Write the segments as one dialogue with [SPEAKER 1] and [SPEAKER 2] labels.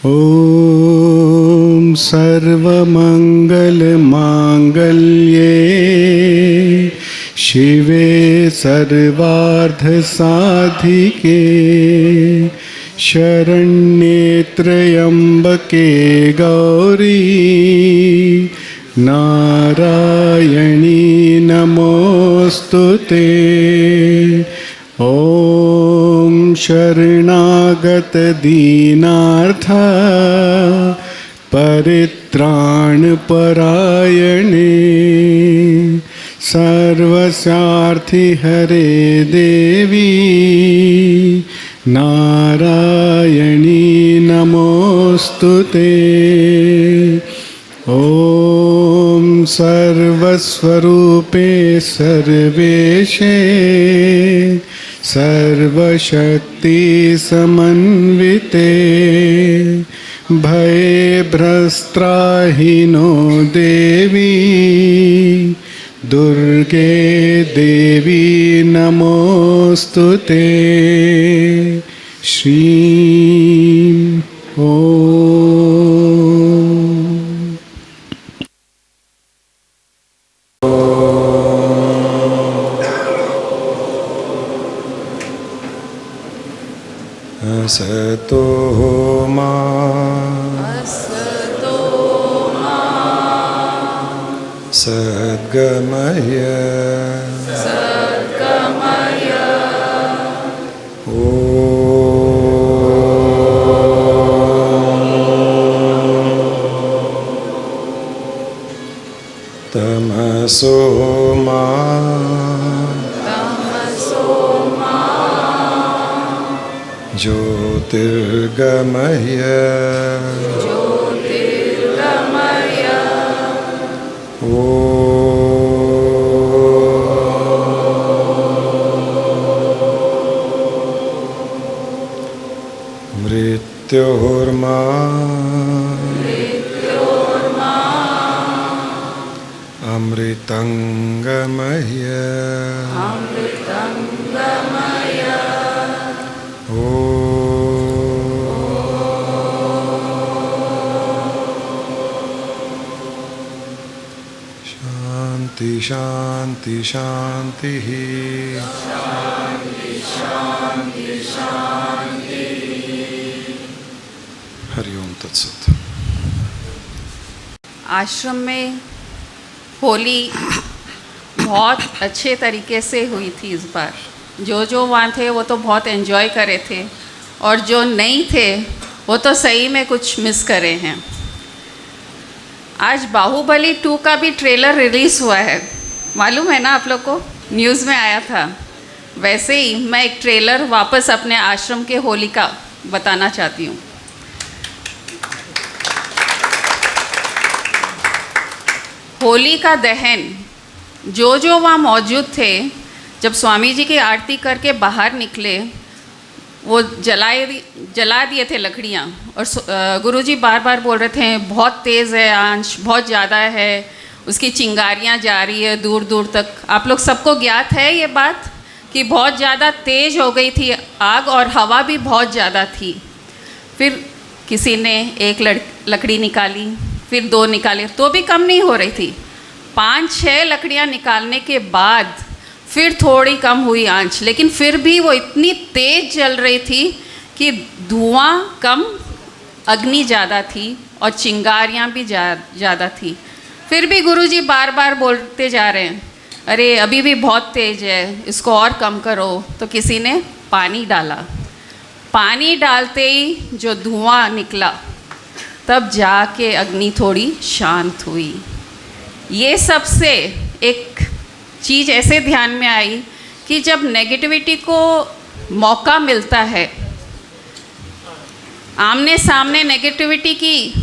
[SPEAKER 1] ॐ सर्वमङ्गलमाङ्गल्ये शिवे सर्वार्धसाधिके शरण्ये त्र्यम्बके गौरी नारायणी नमोऽस्तुते। ॐ शरणागत दीनार्थ परित्राणपरायणे सर्वस्यार्थि हरे देवी नारायणी नमोऽस्तुते। ॐ सर्वस्वरूपे सर्वेशे सर्वशक्ति समन्विते भयभ्रस्त्राहिनो देवी दुर्गे देवी नमोऽस्तुते। श्रीं ॐ असतो मा सद्गमय तमसो मा ज्योतिर्गमय मृत्योर्मा अमृतंगमय शांति शांति शांति हरिओम तत्सत।
[SPEAKER 2] आश्रम में होली बहुत अच्छे तरीके से हुई थी इस बार। जो वहाँ थे वो तो बहुत एंजॉय करे थे और जो नहीं थे वो तो सही में कुछ मिस करे हैं। आज बाहुबली 2 का भी ट्रेलर रिलीज़ हुआ है, मालूम है ना आप लोग को, न्यूज़ में आया था। वैसे ही मैं एक ट्रेलर वापस अपने आश्रम के होली का बताना चाहती हूँ। होली का दहन जो वहाँ मौजूद थे, जब स्वामी जी की आरती करके बाहर निकले, वो जला दिए थे लकड़ियाँ। और गुरुजी बार बार बोल रहे थे बहुत तेज़ है आंच, बहुत ज़्यादा है, उसकी चिंगारियाँ जा रही है दूर दूर तक। आप लोग सबको ज्ञात है ये बात कि बहुत ज़्यादा तेज़ हो गई थी आग और हवा भी बहुत ज़्यादा थी। फिर किसी ने एक लकड़ी निकाली, फिर 2 निकाले, तो भी कम नहीं हो रही थी। 5-6 लकड़ियाँ निकालने के बाद फिर थोड़ी कम हुई आंच, लेकिन फिर भी वो इतनी तेज़ जल रही थी कि धुआं कम, अग्नि ज़्यादा थी और चिंगारियाँ भी ज़्यादा थी। फिर भी गुरुजी बार बार बोलते जा रहे हैं, अरे अभी भी बहुत तेज़ है, इसको और कम करो। तो किसी ने पानी डाला, पानी डालते ही जो धुआं निकला, तब जाके अग्नि थोड़ी शांत हुई। ये सबसे एक चीज़ ऐसे ध्यान में आई कि जब नेगेटिविटी को मौका मिलता है, आमने सामने नेगेटिविटी की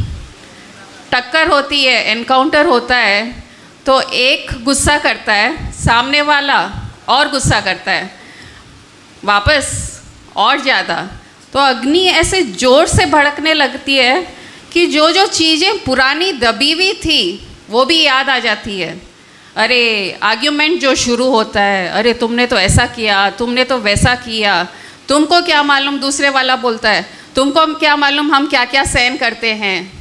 [SPEAKER 2] टक्कर होती है, एनकाउंटर होता है, तो एक गुस्सा करता है, सामने वाला और गुस्सा करता है वापस और ज़्यादा। तो अग्नि ऐसे ज़ोर से भड़कने लगती है कि जो चीज़ें पुरानी दबी हुई थी वो भी याद आ जाती है। अरे आर्ग्यूमेंट जो शुरू होता है, अरे तुमने तो ऐसा किया, तुमने तो वैसा किया, तुमको क्या मालूम, दूसरे वाला बोलता है, तुमको क्या मालूम हम क्या क्या सहन करते हैं।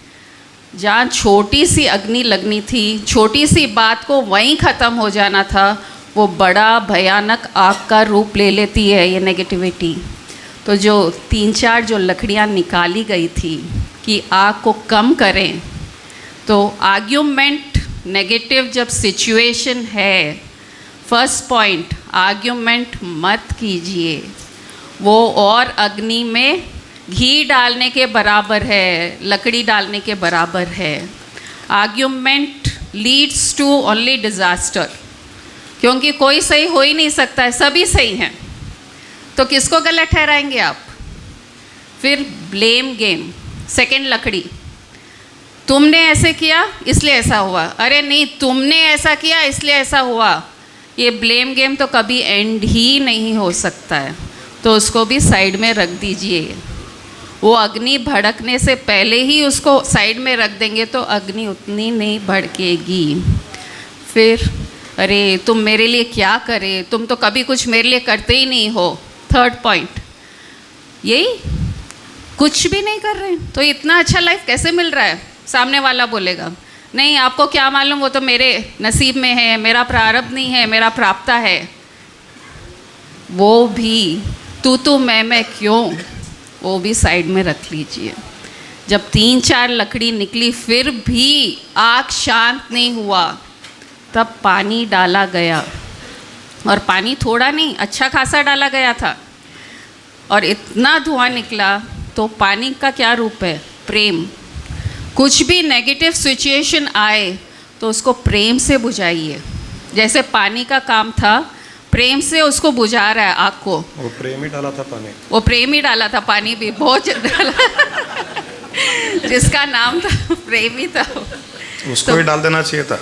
[SPEAKER 2] जहाँ छोटी सी अग्नि लगनी थी, छोटी सी बात को वहीं ख़त्म हो जाना था, वो बड़ा भयानक आग का रूप ले लेती है ये नेगेटिविटी। तो जो 3-4 जो लकड़ियाँ निकाली गई थी कि आग को कम करें, तो आर्ग्यूमेंट नेगेटिव जब सिचुएशन है, फर्स्ट पॉइंट आर्ग्यूमेंट मत कीजिए, वो और अग्नि में घी डालने के बराबर है, लकड़ी डालने के बराबर है। Argument leads to only disaster, क्योंकि कोई सही हो ही नहीं सकता है, सभी सही हैं, तो किसको गलत ठहराएंगे आप। फिर ब्लेम गेम, सेकंड लकड़ी, तुमने ऐसे किया इसलिए ऐसा हुआ, अरे नहीं तुमने ऐसा किया इसलिए ऐसा हुआ। ये ब्लेम गेम तो कभी एंड ही नहीं हो सकता है, तो उसको भी साइड में रख दीजिए। वो अग्नि भड़कने से पहले ही उसको साइड में रख देंगे तो अग्नि उतनी नहीं भड़केगी। फिर अरे तुम मेरे लिए क्या करे, तुम तो कभी कुछ मेरे लिए करते ही नहीं हो। थर्ड पॉइंट यही, कुछ भी नहीं कर रहे तो इतना अच्छा लाइफ कैसे मिल रहा है। सामने वाला बोलेगा नहीं आपको क्या मालूम, वो तो मेरे नसीब में है, मेरा प्रारब्ध नहीं है, मेरा प्राप्ता है। वो भी तू मैं क्यों, वो भी साइड में रख लीजिए। जब 3-4 लकड़ी निकली फिर भी आग शांत नहीं हुआ, तब पानी डाला गया, और पानी थोड़ा नहीं अच्छा खासा डाला गया था, और इतना धुआं निकला। तो पानी का क्या रूप है, प्रेम। कुछ भी नेगेटिव सिचुएशन आए तो उसको प्रेम से बुझाइए, जैसे पानी का काम था, प्रेम से उसको बुझा रहा है आग को।
[SPEAKER 1] वो प्रेम ही डाला था पानी,
[SPEAKER 2] वो प्रेम ही डाला था, पानी भी बहुत डाला जिसका नाम था प्रेम ही था,
[SPEAKER 1] उसको ही डाल देना चाहिए था।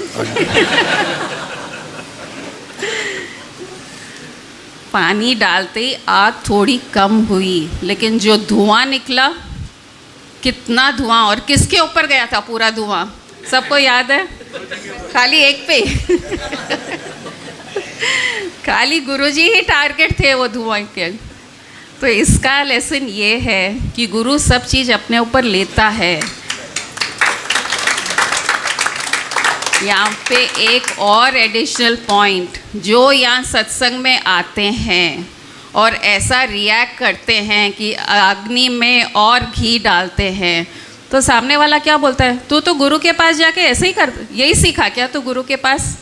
[SPEAKER 2] पानी डालते ही आग थोड़ी कम हुई, लेकिन जो धुआं निकला, कितना धुआं, और किसके ऊपर गया था पूरा धुआं, सबको याद है, खाली एक पे खाली गुरुजी ही टारगेट थे वो धुआं के। तो इसका लेसन ये है कि गुरु सब चीज़ अपने ऊपर लेता है। यहाँ पे एक और एडिशनल पॉइंट, जो यहाँ सत्संग में आते हैं और ऐसा रिएक्ट करते हैं कि अग्नि में और घी डालते हैं, तो सामने वाला क्या बोलता है, तू तो गुरु के पास जाके ऐसे ही कर, यही सीखा क्या तू गुरु के पास।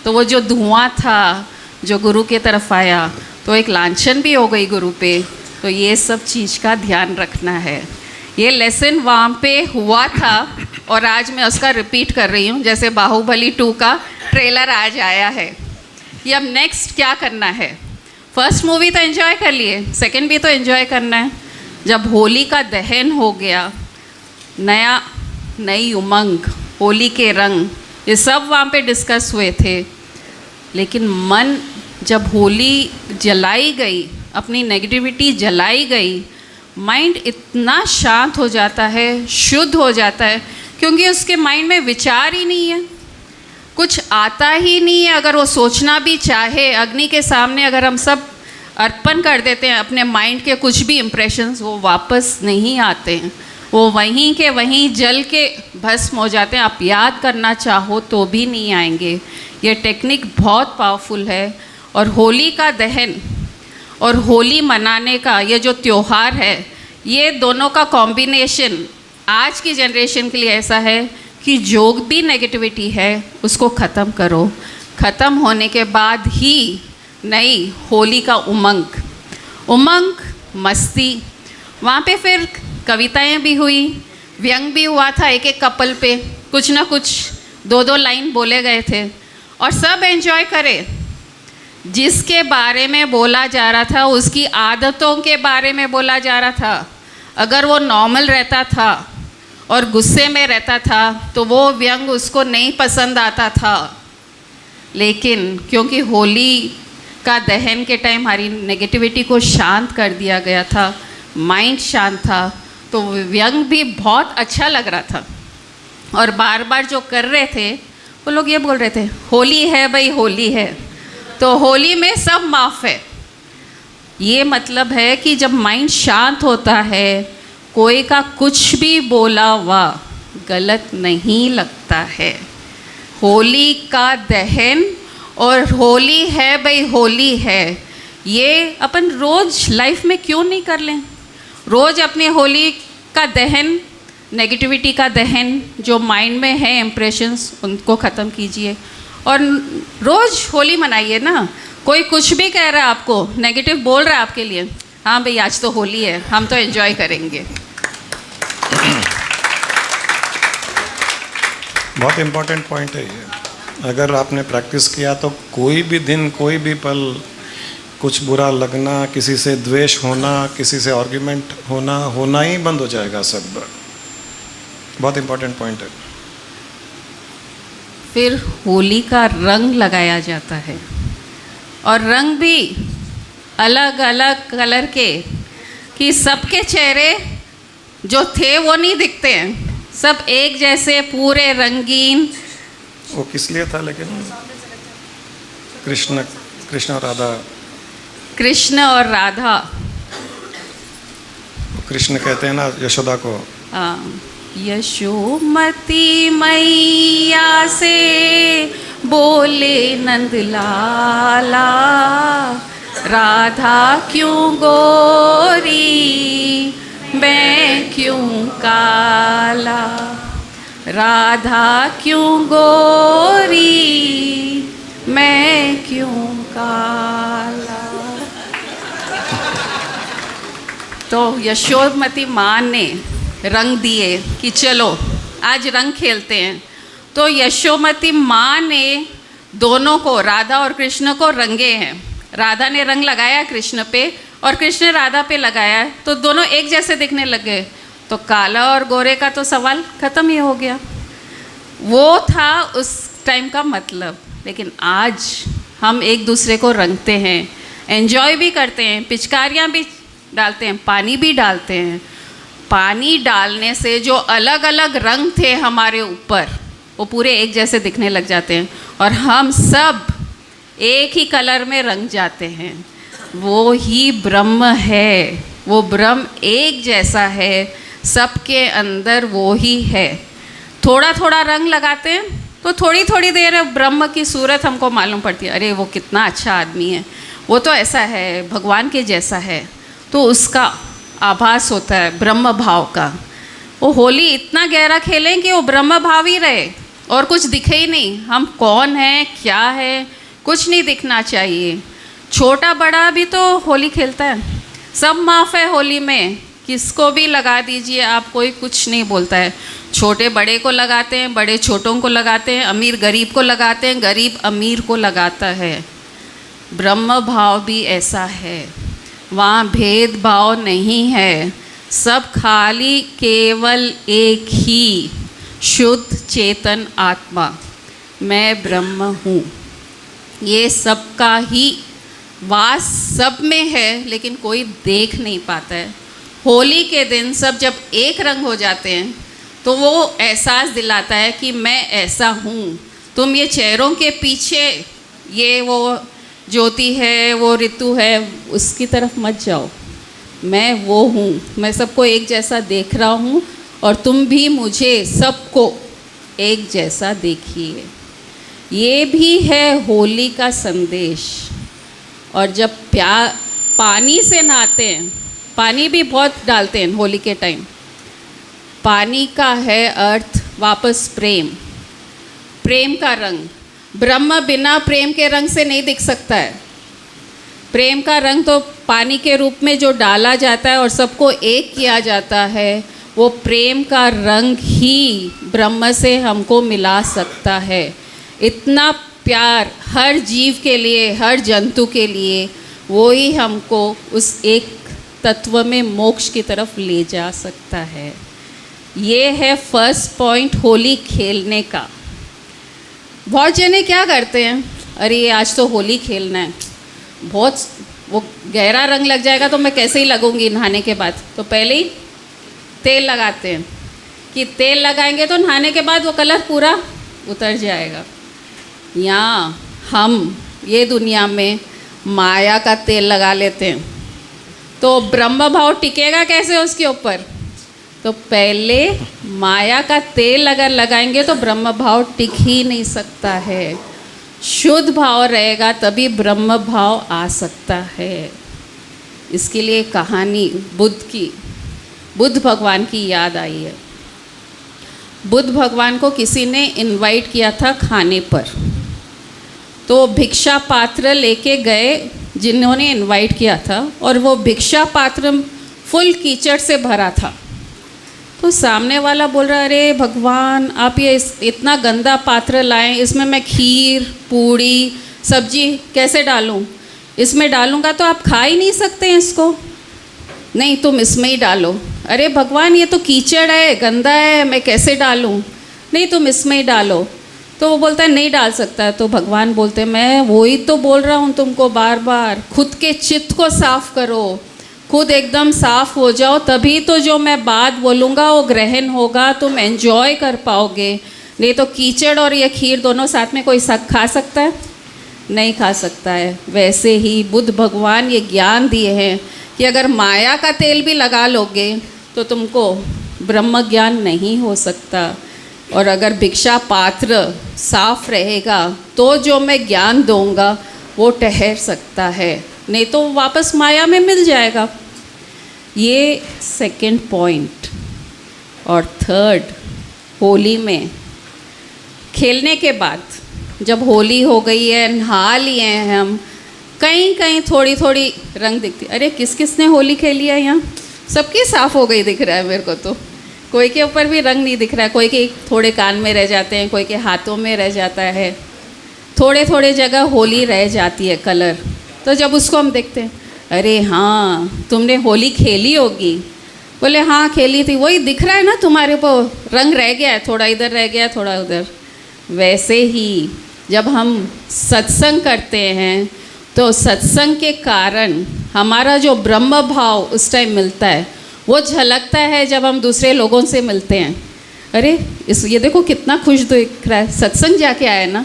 [SPEAKER 2] तो वो जो धुआं था जो गुरु के तरफ आया, तो एक लांछन भी हो गई गुरु पे। तो ये सब चीज़ का ध्यान रखना है। ये लेसन वहाँ पे हुआ था और आज मैं उसका रिपीट कर रही हूँ, जैसे बाहुबली 2 का ट्रेलर आज आया है कि अब नेक्स्ट क्या करना है। फर्स्ट मूवी तो एंजॉय कर लिए, सेकंड भी तो एंजॉय करना है। जब होली का दहन हो गया, नई उमंग, होली के रंग, ये सब वहाँ पे डिस्कस हुए थे। लेकिन मन जब होली जलाई गई, अपनी नेगेटिविटी जलाई गई, माइंड इतना शांत हो जाता है, शुद्ध हो जाता है, क्योंकि उसके माइंड में विचार ही नहीं है, कुछ आता ही नहीं है। अगर वो सोचना भी चाहे, अग्नि के सामने अगर हम सब अर्पण कर देते हैं अपने माइंड के कुछ भी इम्प्रेशंस, वो वापस नहीं आते हैं, वो वहीं के वहीं जल के भस्म हो जाते हैं। आप याद करना चाहो तो भी नहीं आएंगे। ये टेक्निक बहुत पावरफुल है। और होली का दहन और होली मनाने का ये जो त्यौहार है, ये दोनों का कॉम्बिनेशन आज की जनरेशन के लिए ऐसा है कि जो भी नेगेटिविटी है उसको ख़त्म करो। ख़त्म होने के बाद ही नई होली का उमंग मस्ती। वहाँ पे फिर कविताएं भी हुई, व्यंग भी हुआ था, एक एक कपल पे कुछ ना कुछ 2-2 लाइन बोले गए थे और सब एंजॉय करे। जिसके बारे में बोला जा रहा था, उसकी आदतों के बारे में बोला जा रहा था। अगर वो नॉर्मल रहता था और गुस्से में रहता था तो वो व्यंग उसको नहीं पसंद आता था। लेकिन क्योंकि होली का दहन के टाइम हमारी नेगेटिविटी को शांत कर दिया गया था, माइंड शांत था, तो व्यंग भी बहुत अच्छा लग रहा था। और बार बार जो कर रहे थे वो लोग ये बोल रहे थे, होली है भाई, होली है, तो होली में सब माफ़ है। ये मतलब है कि जब माइंड शांत होता है, कोई का कुछ भी बोला हुआ गलत नहीं लगता है। होली का दहन, और होली है भाई, होली है, ये अपन रोज़ लाइफ में क्यों नहीं कर लें? रोज़ अपने होली का दहन, नेगेटिविटी का दहन, जो माइंड में है इम्प्रेशंस, उनको ख़त्म कीजिए और रोज़ होली मनाइए ना। कोई कुछ भी कह रहा है आपको, नेगेटिव बोल रहा है आपके लिए, हाँ भाई आज तो होली है, हम तो एंजॉय करेंगे।
[SPEAKER 1] बहुत इम्पोर्टेंट पॉइंट है ये। अगर आपने प्रैक्टिस किया तो कोई भी दिन, कोई भी पल, कुछ बुरा लगना, किसी से द्वेष होना, किसी से आर्ग्यूमेंट होना ही बंद हो जाएगा सब। बहुत इम्पोर्टेंट पॉइंट है।
[SPEAKER 2] फिर होली का रंग लगाया जाता है, और रंग भी अलग अलग कलर के, कि सबके चेहरे जो थे वो नहीं दिखते हैं, सब एक जैसे पूरे रंगीन।
[SPEAKER 1] वो किस लिए था लेकिन? कृष्ण और राधा।
[SPEAKER 2] कृष्ण और राधा,
[SPEAKER 1] कृष्ण कहते हैं ना यशोदा को,
[SPEAKER 2] यशोमती मैया से बोले नंदलाला, राधा क्यों गोरी मैं क्यों काला, राधा क्यों गोरी मैं क्यों काला। तो यशोमती माँ ने रंग दिए कि चलो आज रंग खेलते हैं। तो यशोमती माँ ने दोनों को, राधा और कृष्ण को रंगे हैं। राधा ने रंग लगाया कृष्ण पे और कृष्ण राधा पे लगाया, तो दोनों एक जैसे दिखने लगे। तो काला और गोरे का तो सवाल ख़त्म ही हो गया। वो था उस टाइम का मतलब। लेकिन आज हम एक दूसरे को रंगते हैं, एंजॉय भी करते हैं, पिचकारियाँ भी डालते हैं, पानी भी डालते हैं। पानी डालने से जो अलग अलग रंग थे हमारे ऊपर, वो पूरे एक जैसे दिखने लग जाते हैं और हम सब एक ही कलर में रंग जाते हैं। वो ही ब्रह्म है, वो ब्रह्म एक जैसा है, सबके अंदर वो ही है। थोड़ा थोड़ा रंग लगाते हैं तो थोड़ी थोड़ी देर ब्रह्म की सूरत हमको मालूम पड़ती है, अरे वो कितना अच्छा आदमी है, वो तो ऐसा है, भगवान के जैसा है। तो उसका आभास होता है ब्रह्म भाव का। वो होली इतना गहरा खेलें कि वो ब्रह्म भाव ही रहे और कुछ दिखे ही नहीं, हम कौन हैं, क्या है, कुछ नहीं दिखना चाहिए। छोटा बड़ा भी तो होली खेलता है, सब माफ़ है होली में, किसको भी लगा दीजिए आप, कोई कुछ नहीं बोलता है। छोटे बड़े को लगाते हैं, बड़े छोटों को लगाते हैं, अमीर गरीब को लगाते हैं, गरीब अमीर को लगाता है। ब्रह्म भाव भी ऐसा है, वहाँ भेदभाव नहीं है, सब खाली केवल एक ही शुद्ध चेतन आत्मा, मैं ब्रह्म हूँ। ये सबका ही वास सब में है, लेकिन कोई देख नहीं पाता है। होली के दिन सब जब एक रंग हो जाते हैं तो वो एहसास दिलाता है कि मैं ऐसा हूँ। तुम ये चेहरों के पीछे ये वो ज्योति है, वो ऋतु है, उसकी तरफ मत जाओ। मैं वो हूँ, मैं सबको एक जैसा देख रहा हूँ और तुम भी मुझे सबको एक जैसा देखिए। ये भी है होली का संदेश। और जब पानी से नहाते हैं, पानी भी बहुत डालते हैं होली के टाइम, पानी का है अर्थ वापस प्रेम, प्रेम का रंग। ब्रह्म बिना प्रेम के रंग से नहीं दिख सकता है। प्रेम का रंग तो पानी के रूप में जो डाला जाता है और सबको एक किया जाता है, वो प्रेम का रंग ही ब्रह्म से हमको मिला सकता है। इतना प्यार हर जीव के लिए, हर जंतु के लिए, वो ही हमको उस एक तत्व में मोक्ष की तरफ ले जा सकता है। ये है फर्स्ट पॉइंट होली खेलने का। बहुत जने क्या करते हैं, अरे आज तो होली खेलना है, बहुत वो गहरा रंग लग जाएगा तो मैं कैसे ही लगूंगी नहाने के बाद, तो पहले ही तेल लगाते हैं कि तेल लगाएंगे तो नहाने के बाद वो कलर पूरा उतर जाएगा। यहाँ हम ये दुनिया में माया का तेल लगा लेते हैं तो ब्रह्म भाव टिकेगा कैसे उसके ऊपर? तो पहले माया का तेल अगर लगाएंगे तो ब्रह्म भाव टिक ही नहीं सकता है। शुद्ध भाव रहेगा तभी ब्रह्म भाव आ सकता है। इसके लिए कहानी बुद्ध भगवान की याद आई है। बुद्ध भगवान को किसी ने इनवाइट किया था खाने पर, तो भिक्षा पात्र लेके गए जिन्होंने इनवाइट किया था, और वो भिक्षा पात्र फुल कीचड़ से भरा था। तो सामने वाला बोल रहा, अरे भगवान आप ये इतना गंदा पात्र लाएं, इसमें मैं खीर पूड़ी सब्जी कैसे डालूं? इसमें डालूंगा तो आप खा ही नहीं सकते हैं इसको। नहीं, तुम इसमें ही डालो। अरे भगवान ये तो कीचड़ है, गंदा है, मैं कैसे डालूं? नहीं, तुम इसमें ही डालो। तो वो बोलता है नहीं डाल सकता। तो भगवान बोलते हैं मैं वही तो बोल रहा हूँ तुमको बार बार, खुद के चित्त को साफ करो, खुद एकदम साफ हो जाओ, तभी तो जो मैं बात बोलूँगा वो ग्रहण होगा, तुम एंजॉय कर पाओगे। नहीं तो कीचड़ और ये खीर दोनों साथ में कोई खा सकता है? नहीं खा सकता है। वैसे ही बुद्ध भगवान ये ज्ञान दिए हैं कि अगर माया का तेल भी लगा लोगे तो तुमको ब्रह्म ज्ञान नहीं हो सकता। और अगर भिक्षा पात्र साफ रहेगा तो जो मैं ज्ञान दूंगा वो ठहर सकता है, नहीं तो वापस माया में मिल जाएगा। ये सेकंड पॉइंट। और थर्ड, होली में खेलने के बाद जब होली हो गई है, नहा लिए हैं हम, कहीं कहीं थोड़ी थोड़ी रंग दिखती। अरे किस किस ने होली खेली है यहाँ? सबकी साफ़ हो गई दिख रहा है मेरे को तो। कोई के ऊपर भी रंग नहीं दिख रहा है, कोई के थोड़े कान में रह जाते हैं, कोई के हाथों में रह जाता है, थोड़े थोड़े जगह होली रह जाती है कलर। तो जब उसको हम देखते हैं, अरे हाँ तुमने होली खेली होगी। बोले हाँ खेली थी, वही दिख रहा है ना तुम्हारे को, रंग रह गया है, थोड़ा इधर रह गया थोड़ा उधर। वैसे ही जब हम सत्संग करते हैं तो सत्संग के कारण हमारा जो ब्रह्म भाव उस टाइम मिलता है वो झलकता है जब हम दूसरे लोगों से मिलते हैं। अरे ये देखो कितना खुश दिख रहा है, सत्संग जाके आया ना,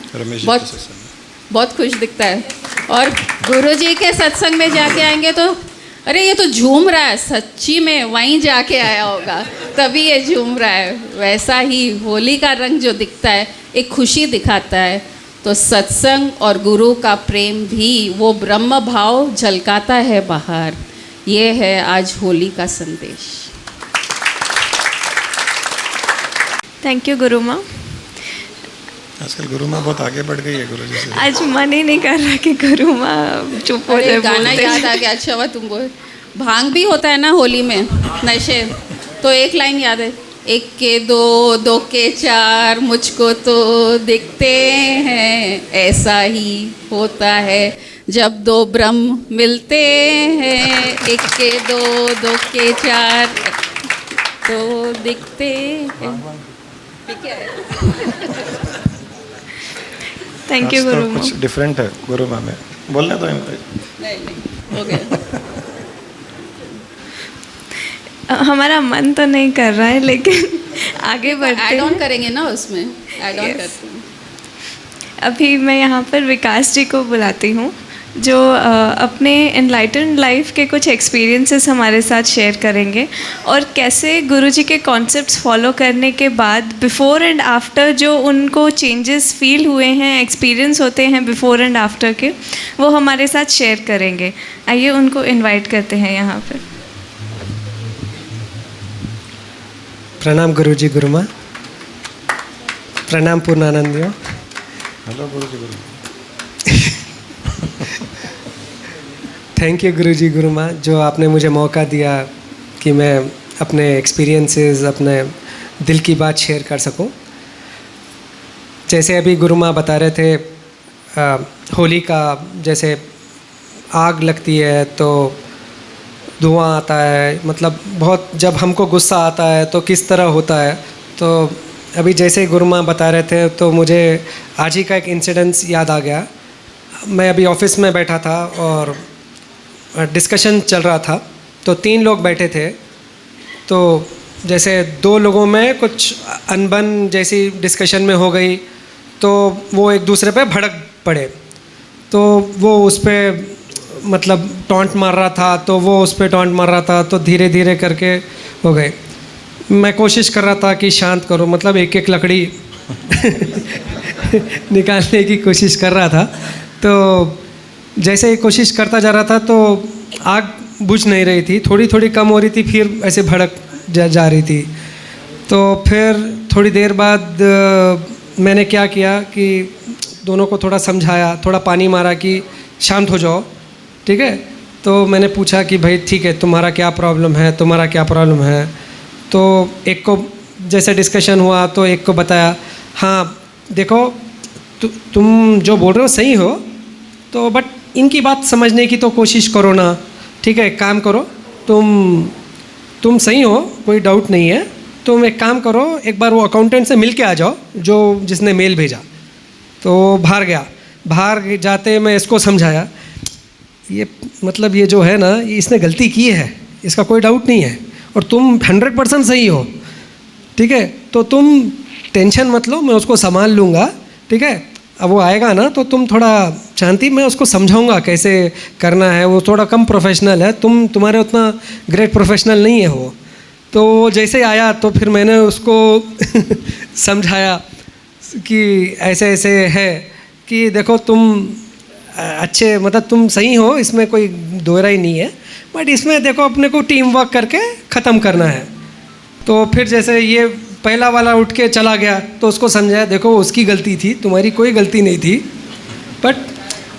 [SPEAKER 2] बहुत खुश दिखता है। और गुरु जी के सत्संग में जाके आएंगे तो अरे ये तो झूम रहा है, सच्ची में वहीं जाके आया होगा तभी ये झूम रहा है। वैसा ही होली का रंग जो दिखता है एक खुशी दिखाता है। तो सत्संग और गुरु का प्रेम भी वो ब्रह्म भाव झलकाता है बाहर। ये है आज होली का संदेश।
[SPEAKER 3] थैंक यू गुरु माँ।
[SPEAKER 1] आजकल गुरु माँ बहुत आगे बढ़ गई है गुरु जी से।
[SPEAKER 3] आज मन ही नहीं कर रहा कि गुरु माँ चुप हो जाए।
[SPEAKER 2] गाना याद आ गया, अच्छा हुआ तुम बोले। भांग भी होता है ना होली में, नशे। तो एक लाइन याद है, एक के दो, दो के चार, मुझको तो दिखते हैं, ऐसा ही होता है जब दो ब्रह्म मिलते हैं। एक के दो, दो के चार, तो दिखते हैं।
[SPEAKER 3] थैंक यू गुरु माँ।
[SPEAKER 1] कुछ डिफरेंट है गुरु माँ में, बोलने तो
[SPEAKER 2] नहीं हो गया।
[SPEAKER 3] हमारा मन तो नहीं कर रहा है लेकिन आगे बढ़ते
[SPEAKER 2] ऐड ऑन
[SPEAKER 3] हैं।
[SPEAKER 2] करेंगे ना उसमें, ऐड ऑन करते हैं।
[SPEAKER 3] अभी मैं यहाँ पर विकास जी को बुलाती हूँ जो अपने एनलाइटन्ड लाइफ के कुछ एक्सपीरियंसेस हमारे साथ शेयर करेंगे और कैसे गुरुजी के कॉन्सेप्ट्स फॉलो करने के बाद बिफ़ोर एंड आफ्टर जो उनको चेंजेस फील हुए हैं, एक्सपीरियंस होते हैं बिफ़ोर एंड आफ्टर के, वो हमारे साथ शेयर करेंगे। आइए उनको इनवाइट करते हैं यहाँ पर।
[SPEAKER 4] प्रणाम गुरुजी गुरु माँ। प्रणाम पूर्णानंदियों।
[SPEAKER 1] Hello Guru ji Guru.
[SPEAKER 4] Thank you गुरुजी गुरु माँ, जो आपने मुझे मौका दिया कि मैं अपने एक्सपीरियंसेस, अपने दिल की बात शेयर कर सकूं। जैसे अभी गुरु माँ बता रहे थे, होली का जैसे आग लगती है तो धुआं आता है, मतलब बहुत जब हमको गुस्सा आता है तो किस तरह होता है। तो अभी जैसे गुरु माँ बता रहे थे तो मुझे आज ही का एक इंसिडेंस याद आ गया। मैं अभी ऑफिस में बैठा था और डिस्कशन चल रहा था, तो 3 लोग बैठे थे। तो जैसे 2 लोगों में कुछ अनबन जैसी डिस्कशन में हो गई तो वो एक दूसरे पे भड़क पड़े। तो वो उस पर मतलब टॉन्ट मार रहा था तो वो उस पर टॉन्ट मार रहा था, तो धीरे धीरे करके हो गए। मैं कोशिश कर रहा था कि शांत करो, मतलब एक एक लकड़ी निकालने की कोशिश कर रहा था। तो जैसे ही कोशिश करता जा रहा था तो आग बुझ नहीं रही थी, थोड़ी थोड़ी कम हो रही थी, फिर ऐसे भड़क जा रही थी। तो फिर थोड़ी देर बाद मैंने क्या किया कि दोनों को थोड़ा समझाया, थोड़ा पानी मारा कि शांत हो जाओ, ठीक है। तो मैंने पूछा कि भाई ठीक है, तुम्हारा क्या प्रॉब्लम है, तुम्हारा क्या प्रॉब्लम है। तो एक को जैसे डिस्कशन हुआ तो एक को बताया, हाँ देखो तुम जो बोल रहे हो सही हो, तो बट इनकी बात समझने की तो कोशिश करो ना, ठीक है। एक काम करो, तुम सही हो, कोई डाउट नहीं है। तुम एक काम करो, एक बार वो अकाउंटेंट से मिल के आ जाओ जो जिसने मेल भेजा। तो बाहर गया, बाहर जाते मैं इसको समझाया, ये मतलब ये जो है ना, इसने गलती की है, इसका कोई डाउट नहीं है, और तुम 100% सही हो, ठीक है। तो तुम टेंशन मत लो, मैं उसको संभाल लूँगा, ठीक है। अब वो आएगा ना तो तुम थोड़ा शांति, मैं उसको समझाऊंगा कैसे करना है, वो थोड़ा कम प्रोफेशनल है, तुम्हारे उतना ग्रेट प्रोफेशनल नहीं है वो। तो वो जैसे ही आया तो फिर मैंने उसको समझाया कि ऐसे ऐसे है कि देखो तुम अच्छे, मतलब तुम सही हो, इसमें कोई दोहरा ही नहीं है, बट इसमें देखो अपने को टीम वर्क करके ख़त्म करना है। तो फिर जैसे ये पहला वाला उठ के चला गया तो उसको समझाया, देखो उसकी गलती थी, तुम्हारी कोई गलती नहीं थी,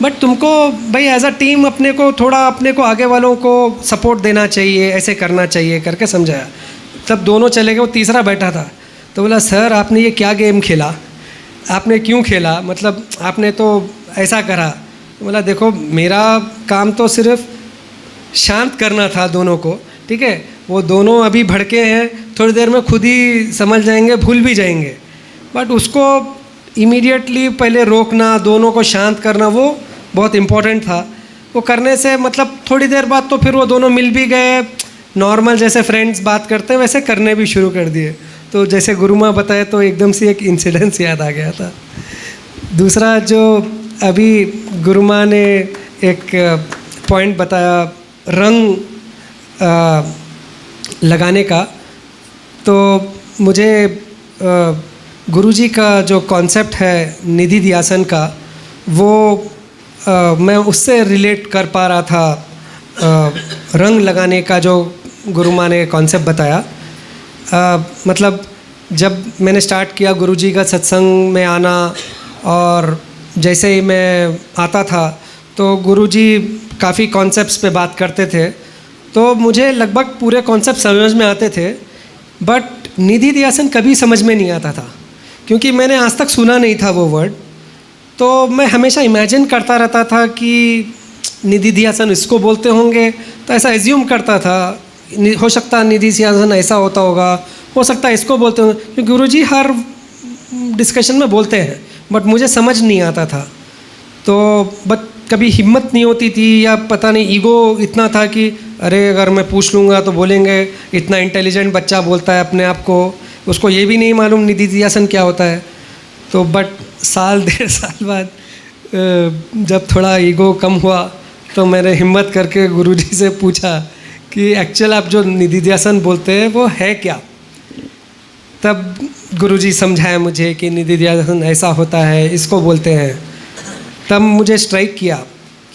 [SPEAKER 4] बट तुमको भाई एज अ टीम अपने को थोड़ा, अपने को आगे वालों को सपोर्ट देना चाहिए, ऐसे करना चाहिए करके समझाया। तब दोनों चले गए, वो तीसरा बैठा था तो बोला, सर आपने ये क्या गेम खेला, आपने क्यों खेला, मतलब आपने तो ऐसा करा। बोला देखो मेरा काम तो सिर्फ शांत करना था दोनों को, ठीक है। वो दोनों अभी भड़के हैं, थोड़ी देर में खुद ही समझ जाएंगे, भूल भी जाएंगे, बट उसको इमीडिएटली पहले रोकना, दोनों को शांत करना, वो बहुत इम्पोर्टेंट था। वो करने से मतलब थोड़ी देर बाद तो फिर वो दोनों मिल भी गए, नॉर्मल जैसे फ्रेंड्स बात करते हैं वैसे करने भी शुरू कर दिए। तो जैसे गुरु माँ बताए तो एकदम से एक इंसिडेंस याद आ गया था। दूसरा जो अभी गुरु माँ ने एक पॉइंट बताया रंग लगाने का, तो मुझे गुरुजी का जो कॉन्सेप्ट है निधि ध्यासन का, वो मैं उससे रिलेट कर पा रहा था। रंग लगाने का जो गुरु माँ ने कॉन्सेप्ट बताया, मतलब जब मैंने स्टार्ट किया गुरुजी का सत्संग में आना, और जैसे ही मैं आता था तो गुरुजी काफ़ी कॉन्सेप्ट्स पे बात करते थे, तो मुझे लगभग पूरे कॉन्सेप्ट समझ में आते थे, बट निधि ध्यासन कभी समझ में नहीं आता था, क्योंकि मैंने आज तक सुना नहीं था वो वर्ड। तो मैं हमेशा इमेजिन करता रहता था कि निधि ध्यासन इसको बोलते होंगे, तो ऐसा एज्यूम करता था, हो सकता है निधि ध्यासन ऐसा होता होगा, हो सकता है इसको बोलते होंगे, क्योंकि गुरुजी हर डिस्कशन में बोलते हैं, बट मुझे समझ नहीं आता था। तो बट कभी हिम्मत नहीं होती थी, या पता नहीं ईगो इतना था कि अरे अगर मैं पूछ लूँगा तो बोलेंगे इतना इंटेलिजेंट बच्चा बोलता है अपने आप को, उसको ये भी नहीं मालूम निधि ध्यासन क्या होता है। तो बट साल 1.5 साल बाद जब थोड़ा ईगो कम हुआ तो मैंने हिम्मत करके गुरुजी से पूछा कि एक्चुअल आप जो निधि ध्यासन बोलते हैं वो है क्या। तब गुरुजी समझाया मुझे कि निधि ध्यासन ऐसा होता है, इसको बोलते हैं। तब मुझे स्ट्राइक किया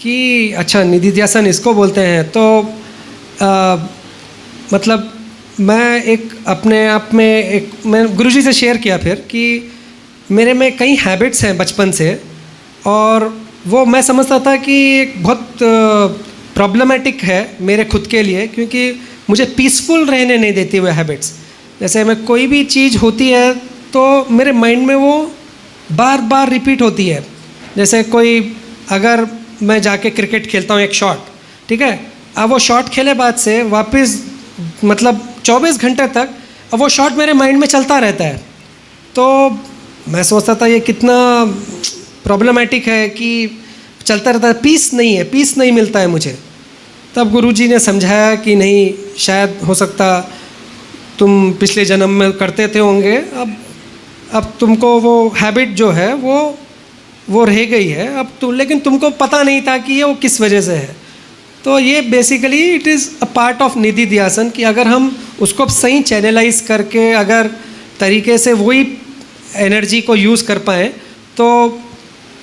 [SPEAKER 4] कि अच्छा निधि ध्यासन इसको बोलते हैं। तो मतलब मैं एक अपने आप में मैं गुरुजी से शेयर किया फिर कि मेरे में कई हैबिट्स हैं बचपन से, और वो मैं समझता था कि एक बहुत प्रॉब्लमेटिक है मेरे खुद के लिए, क्योंकि मुझे पीसफुल रहने नहीं देती वो हैबिट्स। जैसे मैं कोई भी चीज़ होती है तो मेरे माइंड में वो बार बार रिपीट होती है। जैसे कोई अगर मैं जाके क्रिकेट खेलता हूँ एक शॉट, ठीक है, अब वो शॉट खेले बाद से वापस मतलब 24 घंटे तक अब वो शॉट मेरे माइंड में चलता रहता है। तो मैं सोचता था ये कितना प्रॉब्लमेटिक है कि चलता रहता है, पीस नहीं है, पीस नहीं मिलता है मुझे। तब गुरुजी ने समझाया कि नहीं, शायद हो सकता तुम पिछले जन्म में करते थे होंगे, अब तुमको वो हैबिट जो है वो रह गई है अब तो, लेकिन तुमको पता नहीं था कि ये वो किस वजह से है। तो ये basically it is a part of निधि ध्यासन कि अगर हम उसको सही चैनलाइज करके अगर तरीके से वही एनर्जी को यूज़ कर पाएँ तो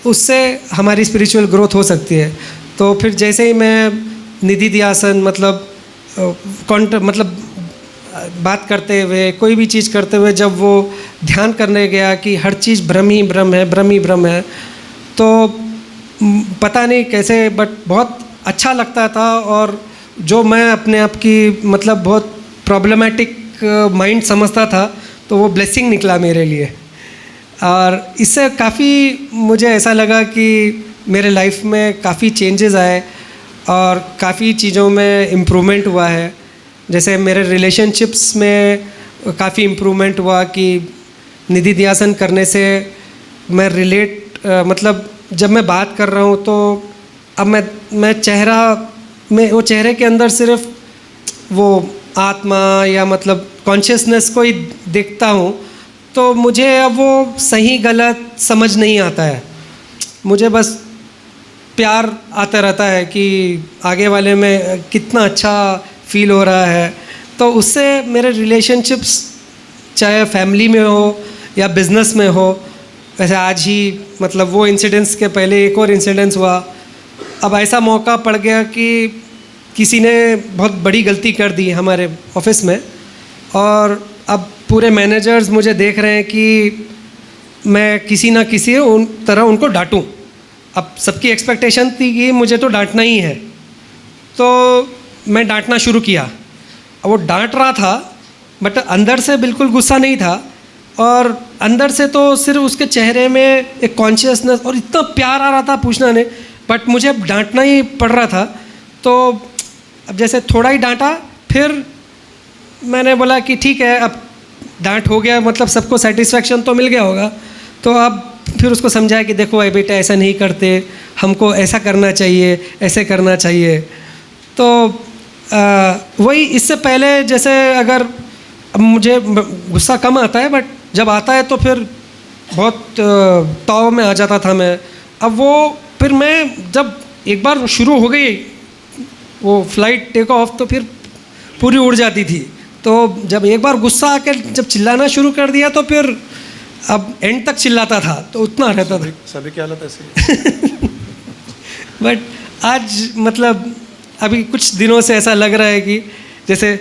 [SPEAKER 4] उससे हमारी स्पिरिचुअल ग्रोथ हो सकती है। तो फिर जैसे ही मैं निधि ध्यासन मतलब बात करते हुए कोई भी चीज़ करते हुए जब वो ध्यान करने गया कि हर चीज़ ब्रह्म ही ब्रह्म है, ब्रह्म ही ब्रह्म है, तो पता नहीं कैसे बट बहुत अच्छा लगता था। और जो मैं अपने आप की मतलब बहुत प्रॉब्लमेटिक माइंड समझता था तो वो ब्लेसिंग निकला मेरे लिए। और इससे काफ़ी मुझे ऐसा लगा कि मेरे लाइफ में काफ़ी चेंजेस आए और काफ़ी चीज़ों में इम्प्रूवमेंट हुआ है। जैसे मेरे रिलेशनशिप्स में काफ़ी इम्प्रूवमेंट हुआ कि निधि ध्यासन करने से मैं मतलब जब मैं बात कर रहा हूँ तो अब मैं चेहरा में वो चेहरे के अंदर सिर्फ वो आत्मा या मतलब कॉन्शियसनेस को ही देखता हूँ, तो मुझे अब वो सही गलत समझ नहीं आता है। मुझे बस प्यार आता रहता है कि आगे वाले में कितना अच्छा फील हो रहा है। तो उससे मेरे रिलेशनशिप्स चाहे फैमिली में हो या बिज़नेस में हो, वैसे आज ही मतलब वो इंसिडेंट्स के पहले एक और इंसिडेंस हुआ। अब ऐसा मौका पड़ गया कि किसी ने बहुत बड़ी गलती कर दी हमारे ऑफिस में और अब पूरे मैनेजर्स मुझे देख रहे हैं कि मैं किसी ना किसी तरह उनको डांटूं। अब सबकी एक्सपेक्टेशन थी कि मुझे तो डांटना ही है, तो मैं डांटना शुरू किया। अब वो डांट रहा था बट अंदर से बिल्कुल गुस्सा नहीं था और अंदर से तो सिर्फ उसके चेहरे में एक कॉन्शियसनेस और इतना प्यार आ रहा था पूछना नहीं, बट मुझे अब डांटना ही पड़ रहा था। तो अब जैसे थोड़ा ही डांटा, फिर मैंने बोला कि ठीक है अब डांट हो गया, मतलब सबको सेटिस्फेक्शन तो मिल गया होगा। तो अब फिर उसको समझाया कि देखो भाई बेटा ऐसा नहीं करते, हमको ऐसा करना चाहिए, ऐसे करना चाहिए। तो वही इससे पहले जैसे अगर अब मुझे गुस्सा कम आता है बट जब आता है तो फिर बहुत ताव में आ जाता था मैं। अब वो फिर मैं जब एक बार शुरू हो गई वो फ्लाइट टेक ऑफ तो फिर पूरी उड़ जाती थी। तो जब एक बार गुस्सा आकर जब चिल्लाना शुरू कर दिया तो फिर अब एंड तक चिल्लाता था, तो उतना रहता था।
[SPEAKER 1] सभी की हालत ऐसी
[SPEAKER 4] बट आज मतलब अभी कुछ दिनों से ऐसा लग रहा है कि जैसे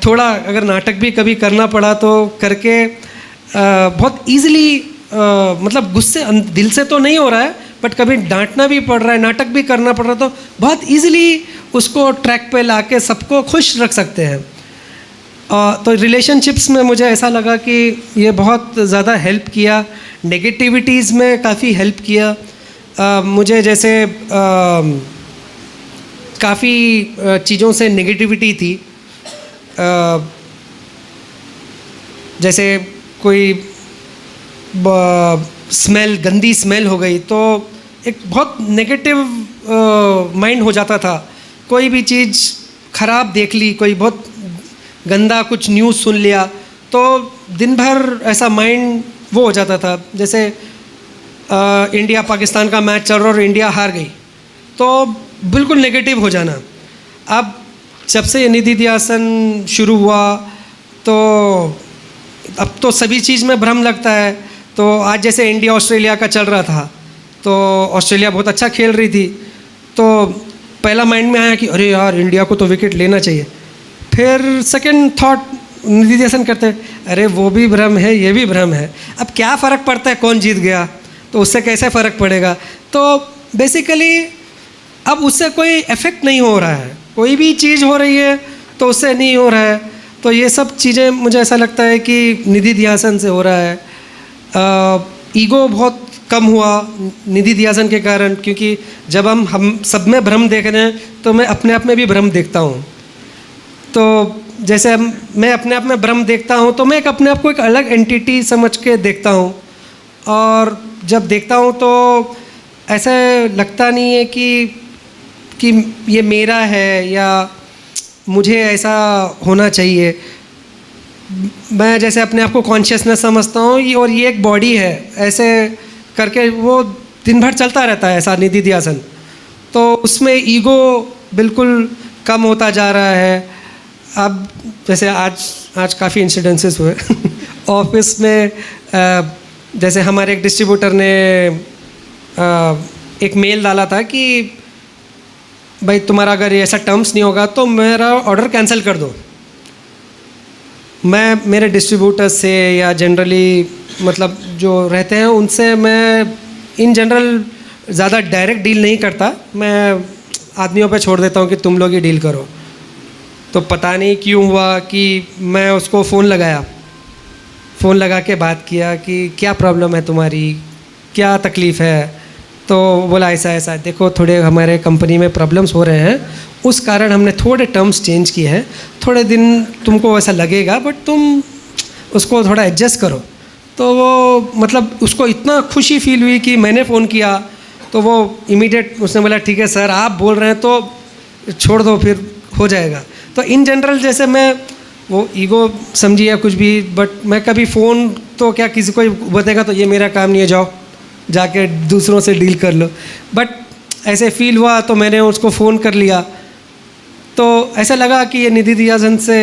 [SPEAKER 4] थोड़ा अगर नाटक भी कभी करना पड़ा तो करके बहुत ईजिली मतलब गुस्से दिल से तो नहीं हो रहा है बट कभी डांटना भी पड़ रहा है, नाटक भी करना पड़ रहा है, तो बहुत ईजिली उसको ट्रैक पे लाके सबको खुश रख सकते हैं। तो रिलेशनशिप्स में मुझे ऐसा लगा कि ये बहुत ज़्यादा हेल्प किया, नेगेटिविटीज़ में काफ़ी हेल्प किया। मुझे जैसे काफ़ी चीज़ों से नेगेटिविटी थी, जैसे कोई स्मेल, गंदी स्मेल हो गई तो एक बहुत नेगेटिव माइंड हो जाता था। कोई भी चीज़ ख़राब देख ली, कोई बहुत गंदा कुछ न्यूज़ सुन लिया तो दिन भर ऐसा माइंड वो हो जाता था। जैसे इंडिया पाकिस्तान का मैच चल रहा और इंडिया हार गई तो बिल्कुल नेगेटिव हो जाना। अब जब से निधि ध्यासन शुरू हुआ तो अब तो सभी चीज़ में भ्रम लगता है। तो आज जैसे इंडिया ऑस्ट्रेलिया का चल रहा था तो ऑस्ट्रेलिया बहुत अच्छा खेल रही थी, तो पहला माइंड में आया कि अरे यार इंडिया को तो विकेट लेना चाहिए। फिर सेकंड थॉट निधि ध्यासन करते हैं, अरे वो भी भ्रम है, ये भी भ्रम है, अब क्या फ़र्क पड़ता है कौन जीत गया, तो उससे कैसे फ़र्क पड़ेगा। तो बेसिकली अब उससे कोई इफ़ेक्ट नहीं हो रहा है, कोई भी चीज़ हो रही है तो उससे नहीं हो रहा है। तो ये सब चीज़ें मुझे ऐसा लगता है कि निधि ध्यासन से हो रहा है। ईगो बहुत कम हुआ निधि ध्यासन के कारण, क्योंकि जब हम सब में भ्रम देख रहे हैं तो मैं अपने आप में भी भ्रम देखता हूँ। तो जैसे मैं अपने आप में भ्रम देखता हूँ तो मैं एक अपने आप को एक अलग एंटिटी समझ के देखता हूँ, और जब देखता हूँ तो ऐसा लगता नहीं है कि ये मेरा है या मुझे ऐसा होना चाहिए। मैं जैसे अपने आप को कॉन्शियसनेस समझता हूँ और ये एक बॉडी है, ऐसे करके वो दिन भर चलता रहता है ऐसा निधि ध्यासन। तो उसमें ईगो बिल्कुल कम होता जा रहा है। अब जैसे आज काफ़ी इंसिडेंसेस हुए ऑफिस में, जैसे हमारे एक डिस्ट्रीब्यूटर ने एक मेल डाला था कि भाई तुम्हारा अगर ये ऐसा टर्म्स नहीं होगा तो मेरा ऑर्डर कैंसिल कर दो। मैं मेरे डिस्ट्रीब्यूटर से या जनरली मतलब जो रहते हैं उनसे मैं इन जनरल ज़्यादा डायरेक्ट डील नहीं करता, मैं आदमियों पे छोड़ देता हूँ कि तुम लोग ही डील करो। तो पता नहीं क्यों हुआ कि मैं उसको फ़ोन लगा के बात किया कि क्या प्रॉब्लम है तुम्हारी, क्या तकलीफ़ है। तो बोला ऐसा ऐसा, देखो थोड़े हमारे कंपनी में प्रॉब्लम्स हो रहे हैं, उस कारण हमने थोड़े टर्म्स चेंज किए हैं, थोड़े दिन तुमको ऐसा लगेगा बट तुम उसको थोड़ा एडजस्ट करो। तो वो मतलब उसको इतना खुशी फील हुई कि मैंने फ़ोन किया, तो वो इमीडिएट उसने बोला ठीक है सर आप बोल रहे हैं तो छोड़ दो, फिर हो जाएगा। तो इन जनरल जैसे मैं वो ईगो समझिए या कुछ भी, बट मैं कभी फ़ोन तो क्या किसी को बताएगा तो ये मेरा काम नहीं है, जाओ जाके दूसरों से डील कर लो। बट ऐसे फील हुआ तो मैंने उसको फ़ोन कर लिया, तो ऐसा लगा कि ये निधि दियासन से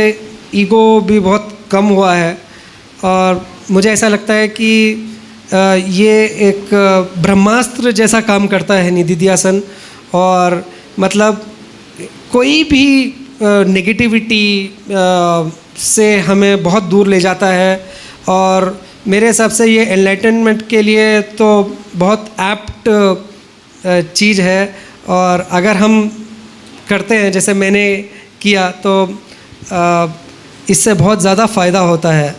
[SPEAKER 4] ईगो भी बहुत कम हुआ है। और मुझे ऐसा लगता है कि ये एक ब्रह्मास्त्र जैसा काम करता है निधि दियासन, और मतलब कोई भी नेगेटिविटी से हमें बहुत दूर ले जाता है। और मेरे हिसाब से ये एनलाइटनमेंट के लिए तो बहुत एप्ट चीज़ है, और अगर हम करते हैं जैसे मैंने किया तो इससे बहुत ज़्यादा फ़ायदा होता है।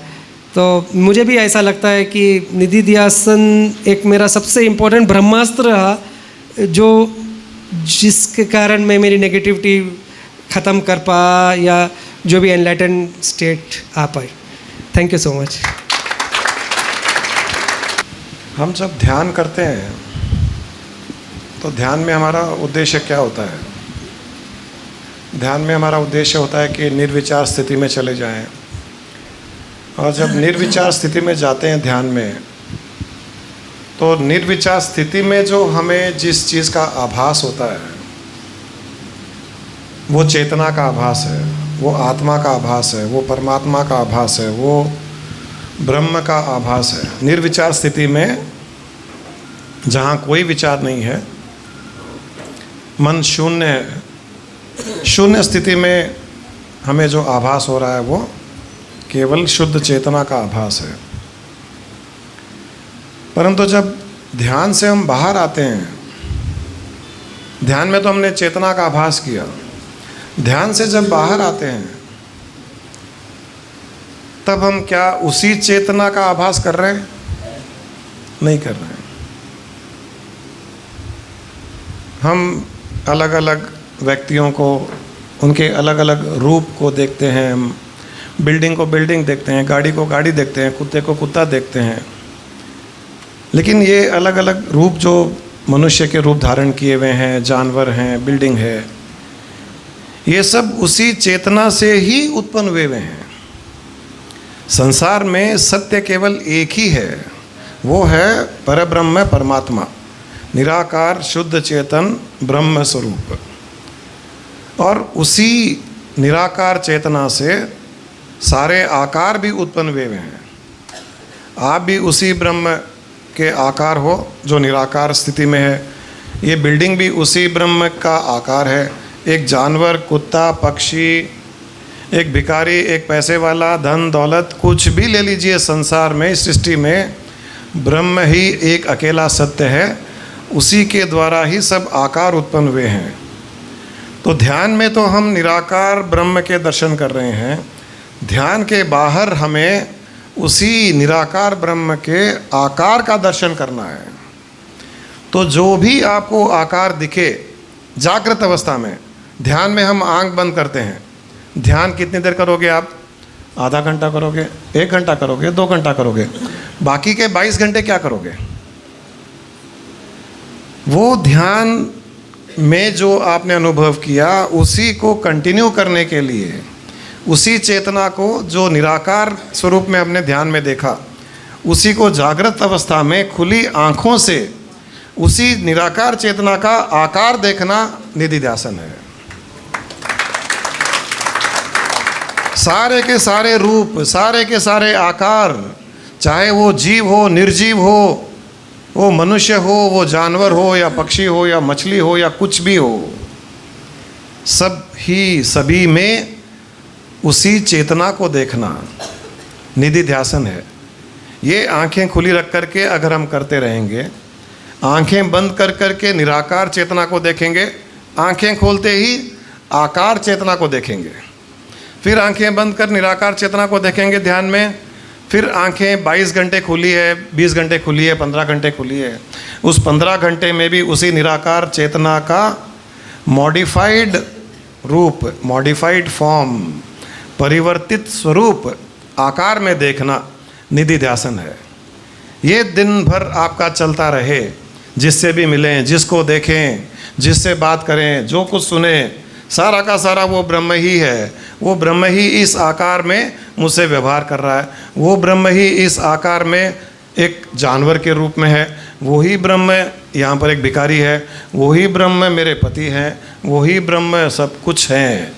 [SPEAKER 4] तो मुझे भी ऐसा लगता है कि निधि दियासन एक मेरा सबसे इम्पोर्टेंट ब्रह्मास्त्र रहा, जो जिसके कारण मैं मेरी नेगेटिविटी ख़त्म कर पाया या जो भी एनलाइटन स्टेट आ पाई। Thank you so much.
[SPEAKER 1] हम जब ध्यान करते हैं तो ध्यान में हमारा उद्देश्य क्या होता है? ध्यान में हमारा उद्देश्य होता है कि निर्विचार स्थिति में चले जाएं, और जब निर्विचार स्थिति में जाते हैं ध्यान में, तो निर्विचार स्थिति में जो हमें जिस चीज़ का आभास होता है वो चेतना का आभास है, वो आत्मा का आभास है, वो परमात्मा का आभास है, वो ब्रह्म का आभास है। निर्विचार स्थिति में जहाँ कोई विचार नहीं है, मन शून्य है, शून्य स्थिति में हमें जो आभास हो रहा है वो केवल शुद्ध चेतना का आभास है। परंतु जब ध्यान से हम बाहर आते हैं, ध्यान में तो हमने चेतना का आभास किया, ध्यान से जब बाहर आते हैं तब हम क्या उसी चेतना का आभास कर रहे हैं? नहीं कर रहे हैं। हम अलग अलग व्यक्तियों को, उनके अलग अलग रूप को देखते हैं, बिल्डिंग को बिल्डिंग देखते हैं, गाड़ी को गाड़ी देखते हैं, कुत्ते को कुत्ता देखते हैं, लेकिन ये अलग अलग रूप जो मनुष्य के रूप धारण किए हुए हैं, जानवर हैं, बिल्डिंग है, ये सब उसी चेतना से ही उत्पन्न हुए हैं। संसार में सत्य केवल एक ही है, वो है परब्रह्म परमात्मा, निराकार शुद्ध चेतन ब्रह्म स्वरूप। और उसी निराकार चेतना से सारे आकार भी उत्पन्न हुए हैं। आप भी उसी ब्रह्म के आकार हो जो निराकार स्थिति में है। ये बिल्डिंग भी उसी ब्रह्म का आकार है। एक जानवर, कुत्ता, पक्षी, एक भिखारी, एक पैसे वाला, धन दौलत, कुछ भी ले लीजिए संसार में, इस सृष्टि में ब्रह्म ही एक अकेला सत्य है, उसी के द्वारा ही सब आकार उत्पन्न हुए हैं। तो ध्यान में तो हम निराकार ब्रह्म के दर्शन कर रहे हैं, ध्यान के बाहर हमें उसी निराकार ब्रह्म के आकार का दर्शन करना है। तो जो भी आपको आकार दिखे जागृत अवस्था में, ध्यान में हम आंख बंद करते हैं, ध्यान कितनी देर करोगे आप? आधा घंटा करोगे, 1 घंटा करोगे, 2 घंटा करोगे, बाकी के 22 घंटे क्या करोगे? वो ध्यान में जो आपने अनुभव किया उसी को कंटिन्यू करने के लिए, उसी चेतना को जो निराकार स्वरूप में हमने ध्यान में देखा, उसी को जागृत अवस्था में खुली आँखों से उसी निराकार चेतना का आकार देखना निधि ध्यासन है। सारे के सारे रूप, सारे के सारे आकार, चाहे वो जीव हो, निर्जीव हो, वो मनुष्य हो, वो जानवर हो, या पक्षी हो, या मछली हो, या कुछ भी हो, सब ही सभी में उसी चेतना को देखना निधि ध्यासन है। ये आंखें खुली रख करके अगर हम करते रहेंगे, आंखें बंद कर करके निराकार चेतना को देखेंगे, आंखें खोलते ही आकार चेतना को देखेंगे, फिर आंखें बंद कर निराकार चेतना को देखेंगे ध्यान में, फिर आंखें 22 घंटे खुली है, 20 घंटे खुली है, 15 घंटे खुली है, उस 15 घंटे में भी उसी निराकार चेतना का मॉडिफाइड रूप, मॉडिफाइड फॉर्म, परिवर्तित स्वरूप आकार में देखना निधि ध्यासन है। ये दिन भर आपका चलता रहे, जिससे भी मिलें, जिसको देखें, जिससे बात करें, जो कुछ सुने, सारा का सारा वो ब्रह्म ही है। वो ब्रह्म ही इस आकार में मुझसे व्यवहार कर रहा है, वो ब्रह्म ही इस आकार में एक जानवर के रूप में है, वही ब्रह्म यहाँ पर एक भिखारी है, वही ब्रह्म मेरे पति हैं, वही ब्रह्म सब कुछ हैं।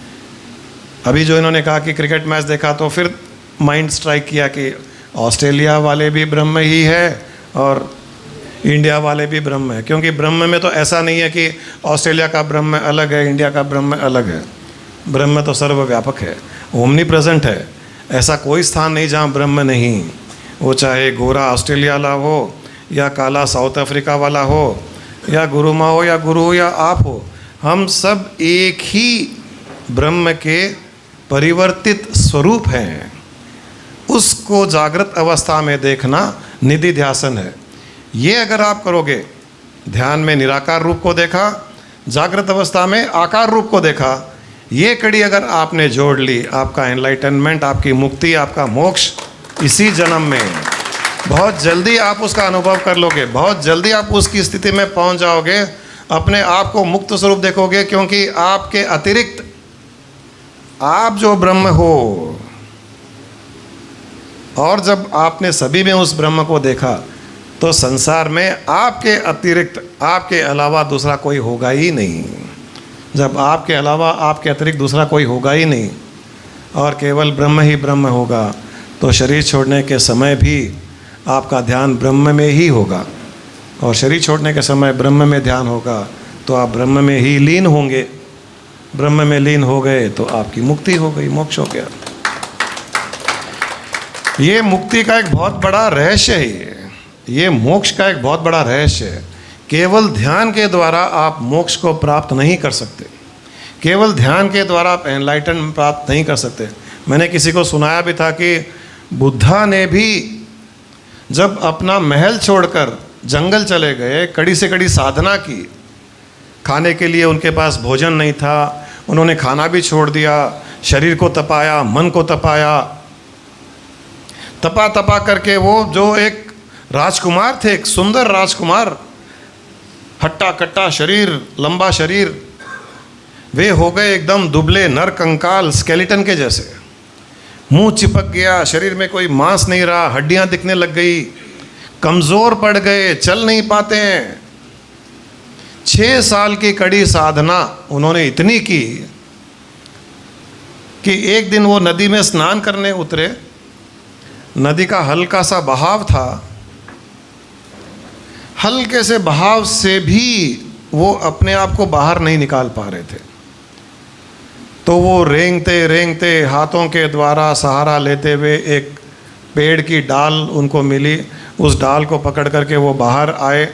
[SPEAKER 1] अभी जो इन्होंने कहा कि क्रिकेट मैच देखा तो फिर माइंड स्ट्राइक किया कि ऑस्ट्रेलिया वाले भी ब्रह्म ही है और इंडिया वाले भी ब्रह्म है, क्योंकि ब्रह्म में तो ऐसा नहीं है कि ऑस्ट्रेलिया का ब्रह्म अलग है, इंडिया का ब्रह्म अलग है। ब्रह्म तो सर्वव्यापक है, ओमनी प्रेजेंट है। ऐसा कोई स्थान नहीं जहाँ ब्रह्म नहीं, वो चाहे गोरा ऑस्ट्रेलिया वाला हो, या काला साउथ अफ्रीका वाला हो, या गुरु माँ हो, या गुरु हो, या आप हो, हम सब एक ही ब्रह्म के परिवर्तित स्वरूप हैं। उसको जागृत अवस्था में देखना निधि ध्यासन है। ये अगर आप करोगे, ध्यान में निराकार रूप को देखा, जागृत अवस्था में आकार रूप को देखा, ये कड़ी अगर आपने जोड़ ली, आपका एनलाइटनमेंट, आपकी मुक्ति, आपका मोक्ष इसी जन्म में, बहुत जल्दी आप उसका अनुभव कर लोगे, बहुत जल्दी आप उसकी स्थिति में पहुंच जाओगे, अपने आप को मुक्त स्वरूप देखोगे, क्योंकि आपके अतिरिक्त आप जो ब्रह्म हो, और जब आपने सभी में उस ब्रह्म को देखा तो संसार में आपके अतिरिक्त, आपके अलावा दूसरा कोई होगा ही नहीं। जब आपके अलावा, आपके अतिरिक्त दूसरा कोई होगा ही नहीं और केवल ब्रह्म ही ब्रह्म होगा, तो शरीर छोड़ने के समय भी आपका ध्यान ब्रह्म में ही होगा, और शरीर छोड़ने के समय ब्रह्म में ध्यान होगा तो आप ब्रह्म में ही लीन होंगे। ब्रह्म में लीन हो गए तो आपकी मुक्ति हो गई, मोक्ष हो गया। ये मुक्ति का एक बहुत बड़ा रहस्य है, ये मोक्ष का एक बहुत बड़ा रहस्य है। केवल ध्यान के द्वारा आप मोक्ष को प्राप्त नहीं कर सकते, केवल ध्यान के द्वारा आप एनलाइटन प्राप्त नहीं कर सकते। मैंने किसी को सुनाया भी था कि बुद्धा ने भी जब अपना महल छोड़कर जंगल चले गए, कड़ी से कड़ी साधना की, खाने के लिए उनके पास भोजन नहीं था, उन्होंने खाना भी छोड़ दिया, शरीर को तपाया, मन को तपाया, तपा तपा करके वो जो एक राजकुमार थे, एक सुंदर राजकुमार, हट्टा कट्टा शरीर, लंबा शरीर, वे हो गए एकदम दुबले, नर कंकाल, स्केलेटन के जैसे। मुंह चिपक गया, शरीर में कोई मांस नहीं रहा, हड्डियां दिखने लग गई, कमज़ोर पड़ गए, चल नहीं पाते हैं। 6 साल की कड़ी साधना उन्होंने इतनी की कि एक दिन वो नदी में स्नान करने उतरे, नदी का हल्का सा बहाव था, हल्के से बहाव से भी वो अपने आप को बाहर नहीं निकाल पा रहे थे। तो वो रेंगते रेंगते हाथों के द्वारा सहारा लेते हुए एक पेड़ की डाल उनको मिली, उस डाल को पकड़ करके वो बाहर आए।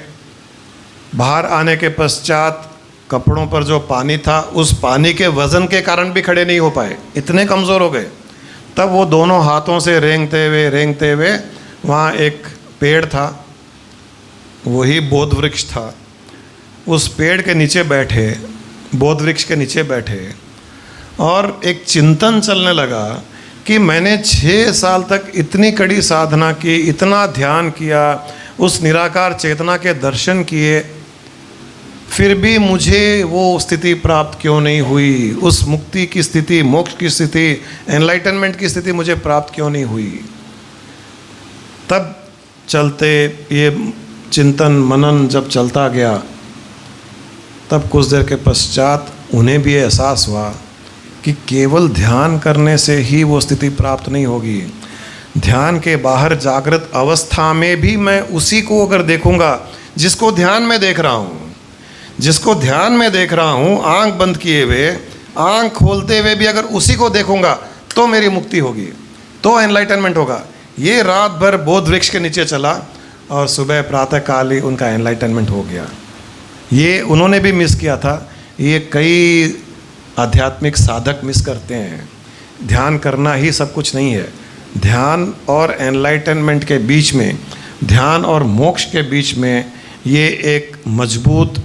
[SPEAKER 1] बाहर आने के पश्चात कपड़ों पर जो पानी था, उस पानी के वज़न के कारण भी खड़े नहीं हो पाए, इतने कमज़ोर हो गए। तब वो दोनों हाथों से रेंगते हुए वहाँ एक पेड़ था, वही बोध वृक्ष था, उस पेड़ के नीचे बैठे, बोध वृक्ष के नीचे बैठे, और एक चिंतन चलने लगा कि मैंने 6 साल तक इतनी कड़ी साधना की, इतना ध्यान किया, उस निराकार चेतना के दर्शन किए, फिर भी मुझे वो स्थिति प्राप्त क्यों नहीं हुई, उस मुक्ति की स्थिति, मोक्ष की स्थिति, एनलाइटनमेंट की स्थिति मुझे प्राप्त क्यों नहीं हुई। तब चलते ये चिंतन मनन जब चलता गया, तब कुछ देर के पश्चात उन्हें भी एहसास हुआ कि केवल ध्यान करने से ही वो स्थिति प्राप्त नहीं होगी। ध्यान के बाहर जागृत अवस्था में भी मैं उसी को अगर देखूंगा जिसको ध्यान में देख रहा हूँ, जिसको ध्यान में देख रहा हूँ, आंख बंद किए हुए, आंख खोलते हुए भी अगर उसी को देखूंगा तो मेरी मुक्ति होगी, तो एनलाइटनमेंट होगा। ये रात भर बोध वृक्ष के नीचे चला और सुबह प्रातःकाल ही उनका एनलाइटनमेंट हो गया। ये उन्होंने भी मिस किया था, ये कई आध्यात्मिक साधक मिस करते हैं। ध्यान करना ही सब कुछ नहीं है। ध्यान और एनलाइटनमेंट के बीच में, ध्यान और मोक्ष के बीच में ये एक मजबूत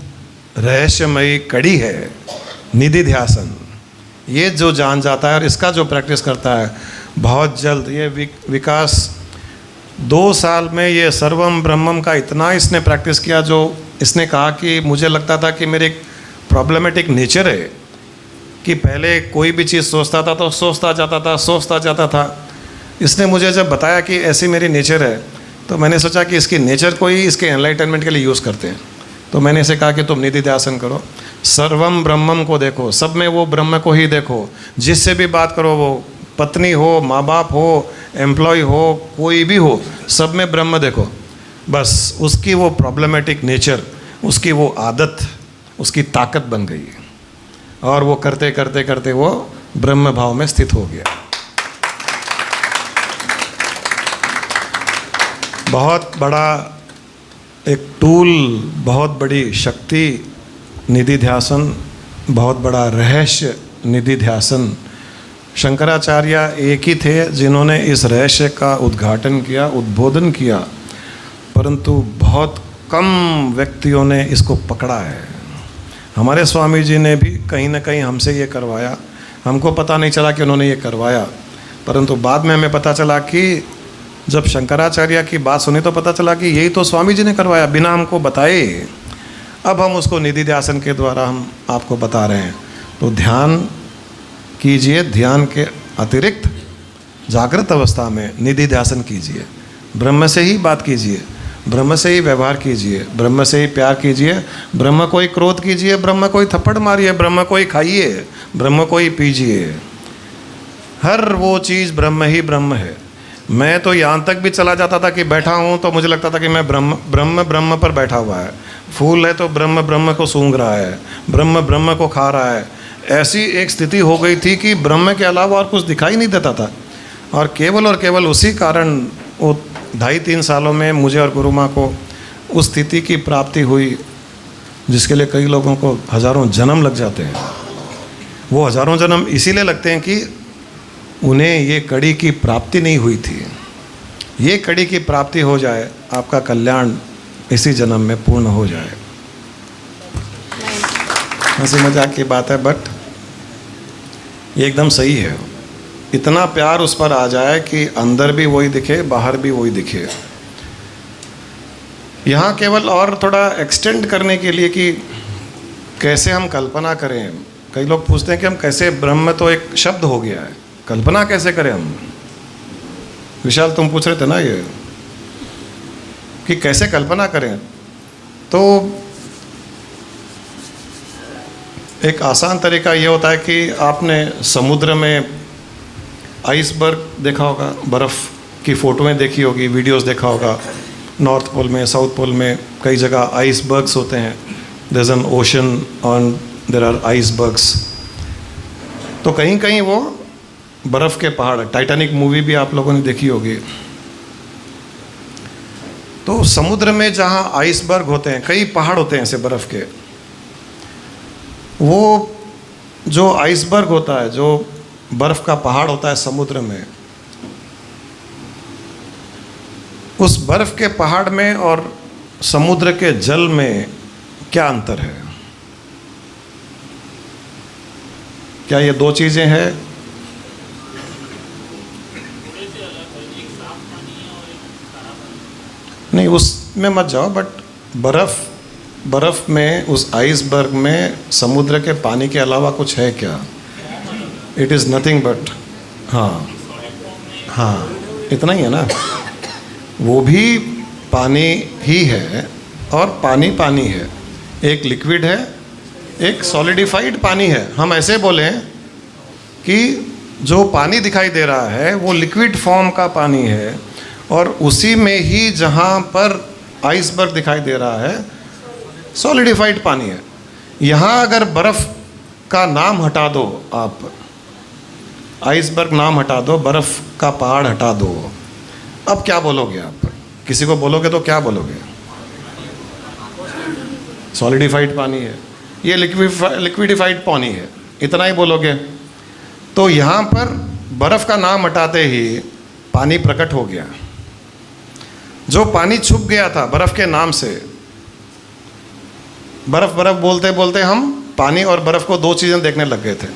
[SPEAKER 1] रहस्यमयी कड़ी है, निधि ध्यासन। ये जो जान जाता है और इसका जो प्रैक्टिस करता है, बहुत जल्द ये विकास 2 साल में ये सर्वम ब्रह्मम का इतना इसने प्रैक्टिस किया, जो इसने कहा कि मुझे लगता था कि मेरे एक प्रॉब्लमेटिक नेचर है कि पहले कोई भी चीज़ सोचता था तो सोचता जाता था। इसने मुझे जब बताया कि ऐसी मेरी नेचर है, तो मैंने सोचा कि इसकी नेचर को ही इसके एनलाइटनमेंट के लिए यूज़ करते हैं। तो मैंने इसे कहा कि तुम निधि ध्यासन करो, सर्वम ब्रह्मम को देखो, सब में वो ब्रह्म को ही देखो। जिससे भी बात करो, वो पत्नी हो, माँ बाप हो, एम्प्लॉय हो, कोई भी हो, सब में ब्रह्म देखो। बस उसकी वो प्रॉब्लमेटिक नेचर, उसकी वो आदत, उसकी ताकत बन गई और वो करते करते करते वो ब्रह्म भाव में स्थित हो गया। बहुत बड़ा एक टूल, बहुत बड़ी शक्ति निधि ध्यासन, बहुत बड़ा रहस्य निधि ध्यासन। शंकराचार्य एक ही थे जिन्होंने इस रहस्य का उद्घाटन किया, उद्बोधन किया, परंतु बहुत कम व्यक्तियों ने इसको पकड़ा है। हमारे स्वामी जी ने भी कहीं ना कहीं हमसे ये करवाया, हमको पता नहीं चला कि उन्होंने ये करवाया, परंतु बाद में हमें पता चला कि जब शंकराचार्य की बात सुनी तो पता चला कि यही तो स्वामी जी ने करवाया बिना हमको बताए। अब हम उसको निधि ध्यासन के द्वारा हम आपको बता रहे हैं। तो ध्यान कीजिए, ध्यान के अतिरिक्त जागृत अवस्था में निधि ध्यासन कीजिए, ब्रह्म से ही बात कीजिए, ब्रह्म से ही व्यवहार कीजिए, ब्रह्म से ही प्यार कीजिए, ब्रह्म को ही क्रोध कीजिए, ब्रह्म को ही थप्पड़ मारिए, ब्रह्म को ही खाइए, ब्रह्म को ही पीजिए। हर वो चीज़ ब्रह्म ही ब्रह्म है। मैं तो यहाँ तक भी चला जाता था कि बैठा हूँ तो मुझे लगता था कि मैं ब्रह्म पर बैठा हुआ है। फूल है तो ब्रह्म को सूंघ रहा है, ब्रह्म को खा रहा है। ऐसी एक स्थिति हो गई थी कि ब्रह्म के अलावा और कुछ दिखाई नहीं देता था। और केवल उसी कारण वो 2.5-3 सालों में मुझे और गुरु माँ को उस स्थिति की प्राप्ति हुई जिसके लिए कई लोगों को हज़ारों जन्म लग जाते हैं। वो हज़ारों जन्म इसीलिए लगते हैं कि उन्हें ये कड़ी की प्राप्ति नहीं हुई थी। ये कड़ी की प्राप्ति हो जाए, आपका कल्याण इसी जन्म में पूर्ण हो जाए। हंसी मजाक की बात है, बट ये एकदम सही है। इतना प्यार उस पर आ जाए कि अंदर भी वही दिखे, बाहर भी वही दिखे। यहाँ केवल और थोड़ा एक्सटेंड करने के लिए कि कैसे हम कल्पना करें। कई लोग पूछते हैं कि हम कैसे, ब्रह्म तो एक शब्द हो गया है, कल्पना कैसे करें हम। विशाल तुम पूछ रहे थे ना ये कि कैसे कल्पना करें, तो एक आसान तरीका ये होता है कि आपने समुद्र में आइसबर्ग देखा होगा, बर्फ़ की फ़ोटोएं देखी होगी, वीडियोस देखा होगा। नॉर्थ पोल में, साउथ पोल में कई जगह आइसबर्ग्स होते हैं। There is an ocean on, there are icebergs. तो कहीं कहीं वो बर्फ़ के पहाड़, टाइटैनिक मूवी भी आप लोगों ने देखी होगी। तो समुद्र में जहाँ आइसबर्ग होते हैं, कई पहाड़ होते हैं ऐसे बर्फ़ के, वो जो आइसबर्ग होता है, जो बर्फ़ का पहाड़ होता है समुद्र में, उस बर्फ़ के पहाड़ में और समुद्र के जल में क्या अंतर है? क्या ये दो चीज़ें हैं? नहीं, उसमें मत जाओ, बट बर्फ़ में, उस आइसबर्ग में समुद्र के पानी के अलावा कुछ है क्या? इट इज़ नथिंग बट, हाँ इतना ही है ना। वो भी पानी ही है और पानी पानी है। एक लिक्विड है, एक सॉलिडिफाइड पानी है। हम ऐसे बोलें कि जो पानी दिखाई दे रहा है वो लिक्विड फॉर्म का पानी है, और उसी में ही जहाँ पर आइसबर्ग दिखाई दे रहा है सॉलिडिफाइड पानी है। यहाँ अगर बर्फ़ का नाम हटा दो, आप आइसबर्ग नाम हटा दो, बर्फ़ का पहाड़ हटा दो, अब क्या बोलोगे आप? किसी को बोलोगे तो क्या बोलोगे? सॉलिडिफाइड पानी है, ये लिक्विडिफाइड पानी है, इतना ही बोलोगे। तो यहाँ पर बर्फ़ का नाम हटाते ही पानी प्रकट हो गया। जो पानी छुप गया था बर्फ़ के नाम से, बर्फ़ बर्फ़ बोलते बोलते हम पानी और बर्फ़ को दो चीज़ें देखने लग गए थे।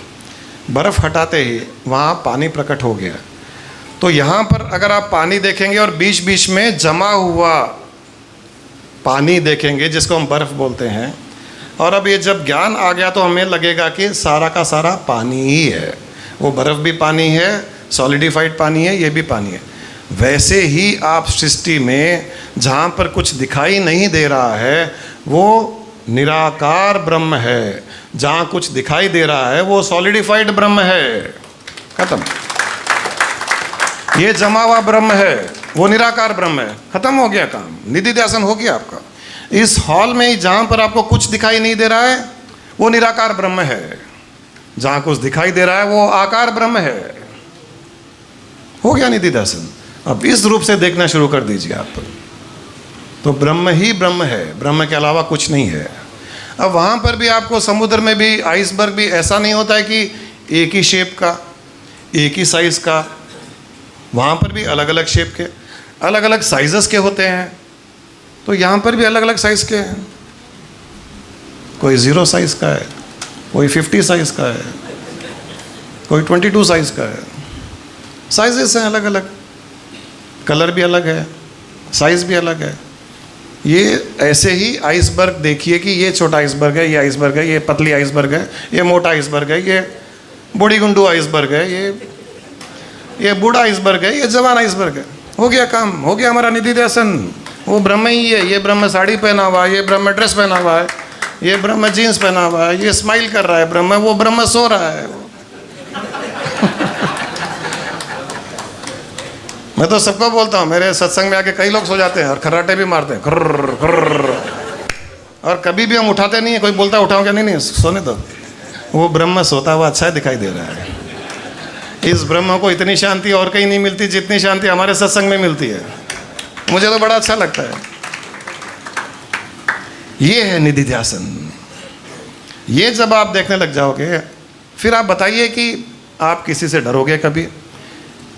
[SPEAKER 1] बर्फ़ हटाते ही वहाँ पानी प्रकट हो गया। तो यहाँ पर अगर आप पानी देखेंगे और बीच बीच में जमा हुआ पानी देखेंगे, जिसको हम बर्फ़ बोलते हैं, और अब ये जब ज्ञान आ गया तो हमें लगेगा कि सारा का सारा पानी ही है। वो बर्फ़ भी पानी है, सॉलिडिफाइड पानी है, ये भी पानी है। वैसे ही आप सृष्टि में जहाँ पर कुछ दिखाई नहीं दे रहा है वो निराकार ब्रह्म है, जहाँ कुछ दिखाई दे रहा है वो सॉलिडिफाइड ब्रह्म है। खत्म। ये जमा हुआ ब्रह्म है, वो निराकार ब्रह्म है। खत्म हो गया काम, निधि ध्यान हो गया आपका। इस हॉल में ही जहाँ पर आपको कुछ दिखाई नहीं दे रहा है वो निराकार ब्रह्म है, जहाँ कुछ दिखाई दे रहा है वो आकार ब्रह्म है। हो गया निधि ध्यान। अब इस रूप से देखना शुरू कर दीजिए आप, तो ब्रह्म ही ब्रह्म है, ब्रह्म के अलावा कुछ नहीं है। अब वहाँ पर भी आपको समुद्र में भी आइसबर्ग भी ऐसा नहीं होता है कि एक ही शेप का, एक ही साइज़ का, वहाँ पर भी अलग अलग शेप के, अलग अलग साइज़ेस के होते हैं। तो यहाँ पर भी अलग अलग साइज़ के हैं, कोई 0 साइज़ का है, कोई 50 साइज़ का है, कोई 22 साइज़ का है। साइजेस हैं अलग अलग, कलर भी अलग है, साइज़ भी अलग है। ये ऐसे ही आइसबर्ग देखिए कि ये छोटा आइसबर्ग है, ये आइसबर्ग है, ये पतली आइसबर्ग है, ये मोटा आइसबर्ग है, ये बूढ़ी गुंडू आइसबर्ग है, ये बूढ़ा आइसबर्ग है, ये जवान आइसबर्ग है। हो गया काम, हो गया हमारा निधि ध्यान। वो ब्रह्म ही है। ये ब्रह्म साड़ी पहना हुआ है, ये ब्रह्म ड्रेस पहना हुआ है, ये ब्रह्म जीन्स पहना हुआ है, ये स्माइल कर रहा है ब्रह्म, वो ब्रह्म सो रहा है। मैं तो सबको बोलता हूँ, मेरे सत्संग में आके कई लोग सो जाते हैं और खर्राटे भी मारते हैं, खर्र खर्र, और कभी भी हम उठाते नहीं है। कोई बोलता उठाओ क्या? नहीं, सोने दो। वो ब्रह्म सोता हुआ अच्छा दिखाई दे रहा है। इस ब्रह्म को इतनी शांति और कहीं नहीं मिलती जितनी शांति हमारे सत्संग में मिलती है। मुझे तो बड़ा अच्छा लगता है। ये है निधि ध्यान। ये जब आप देखने लग जाओगे, फिर आप बताइए कि आप किसी से डरोगे कभी?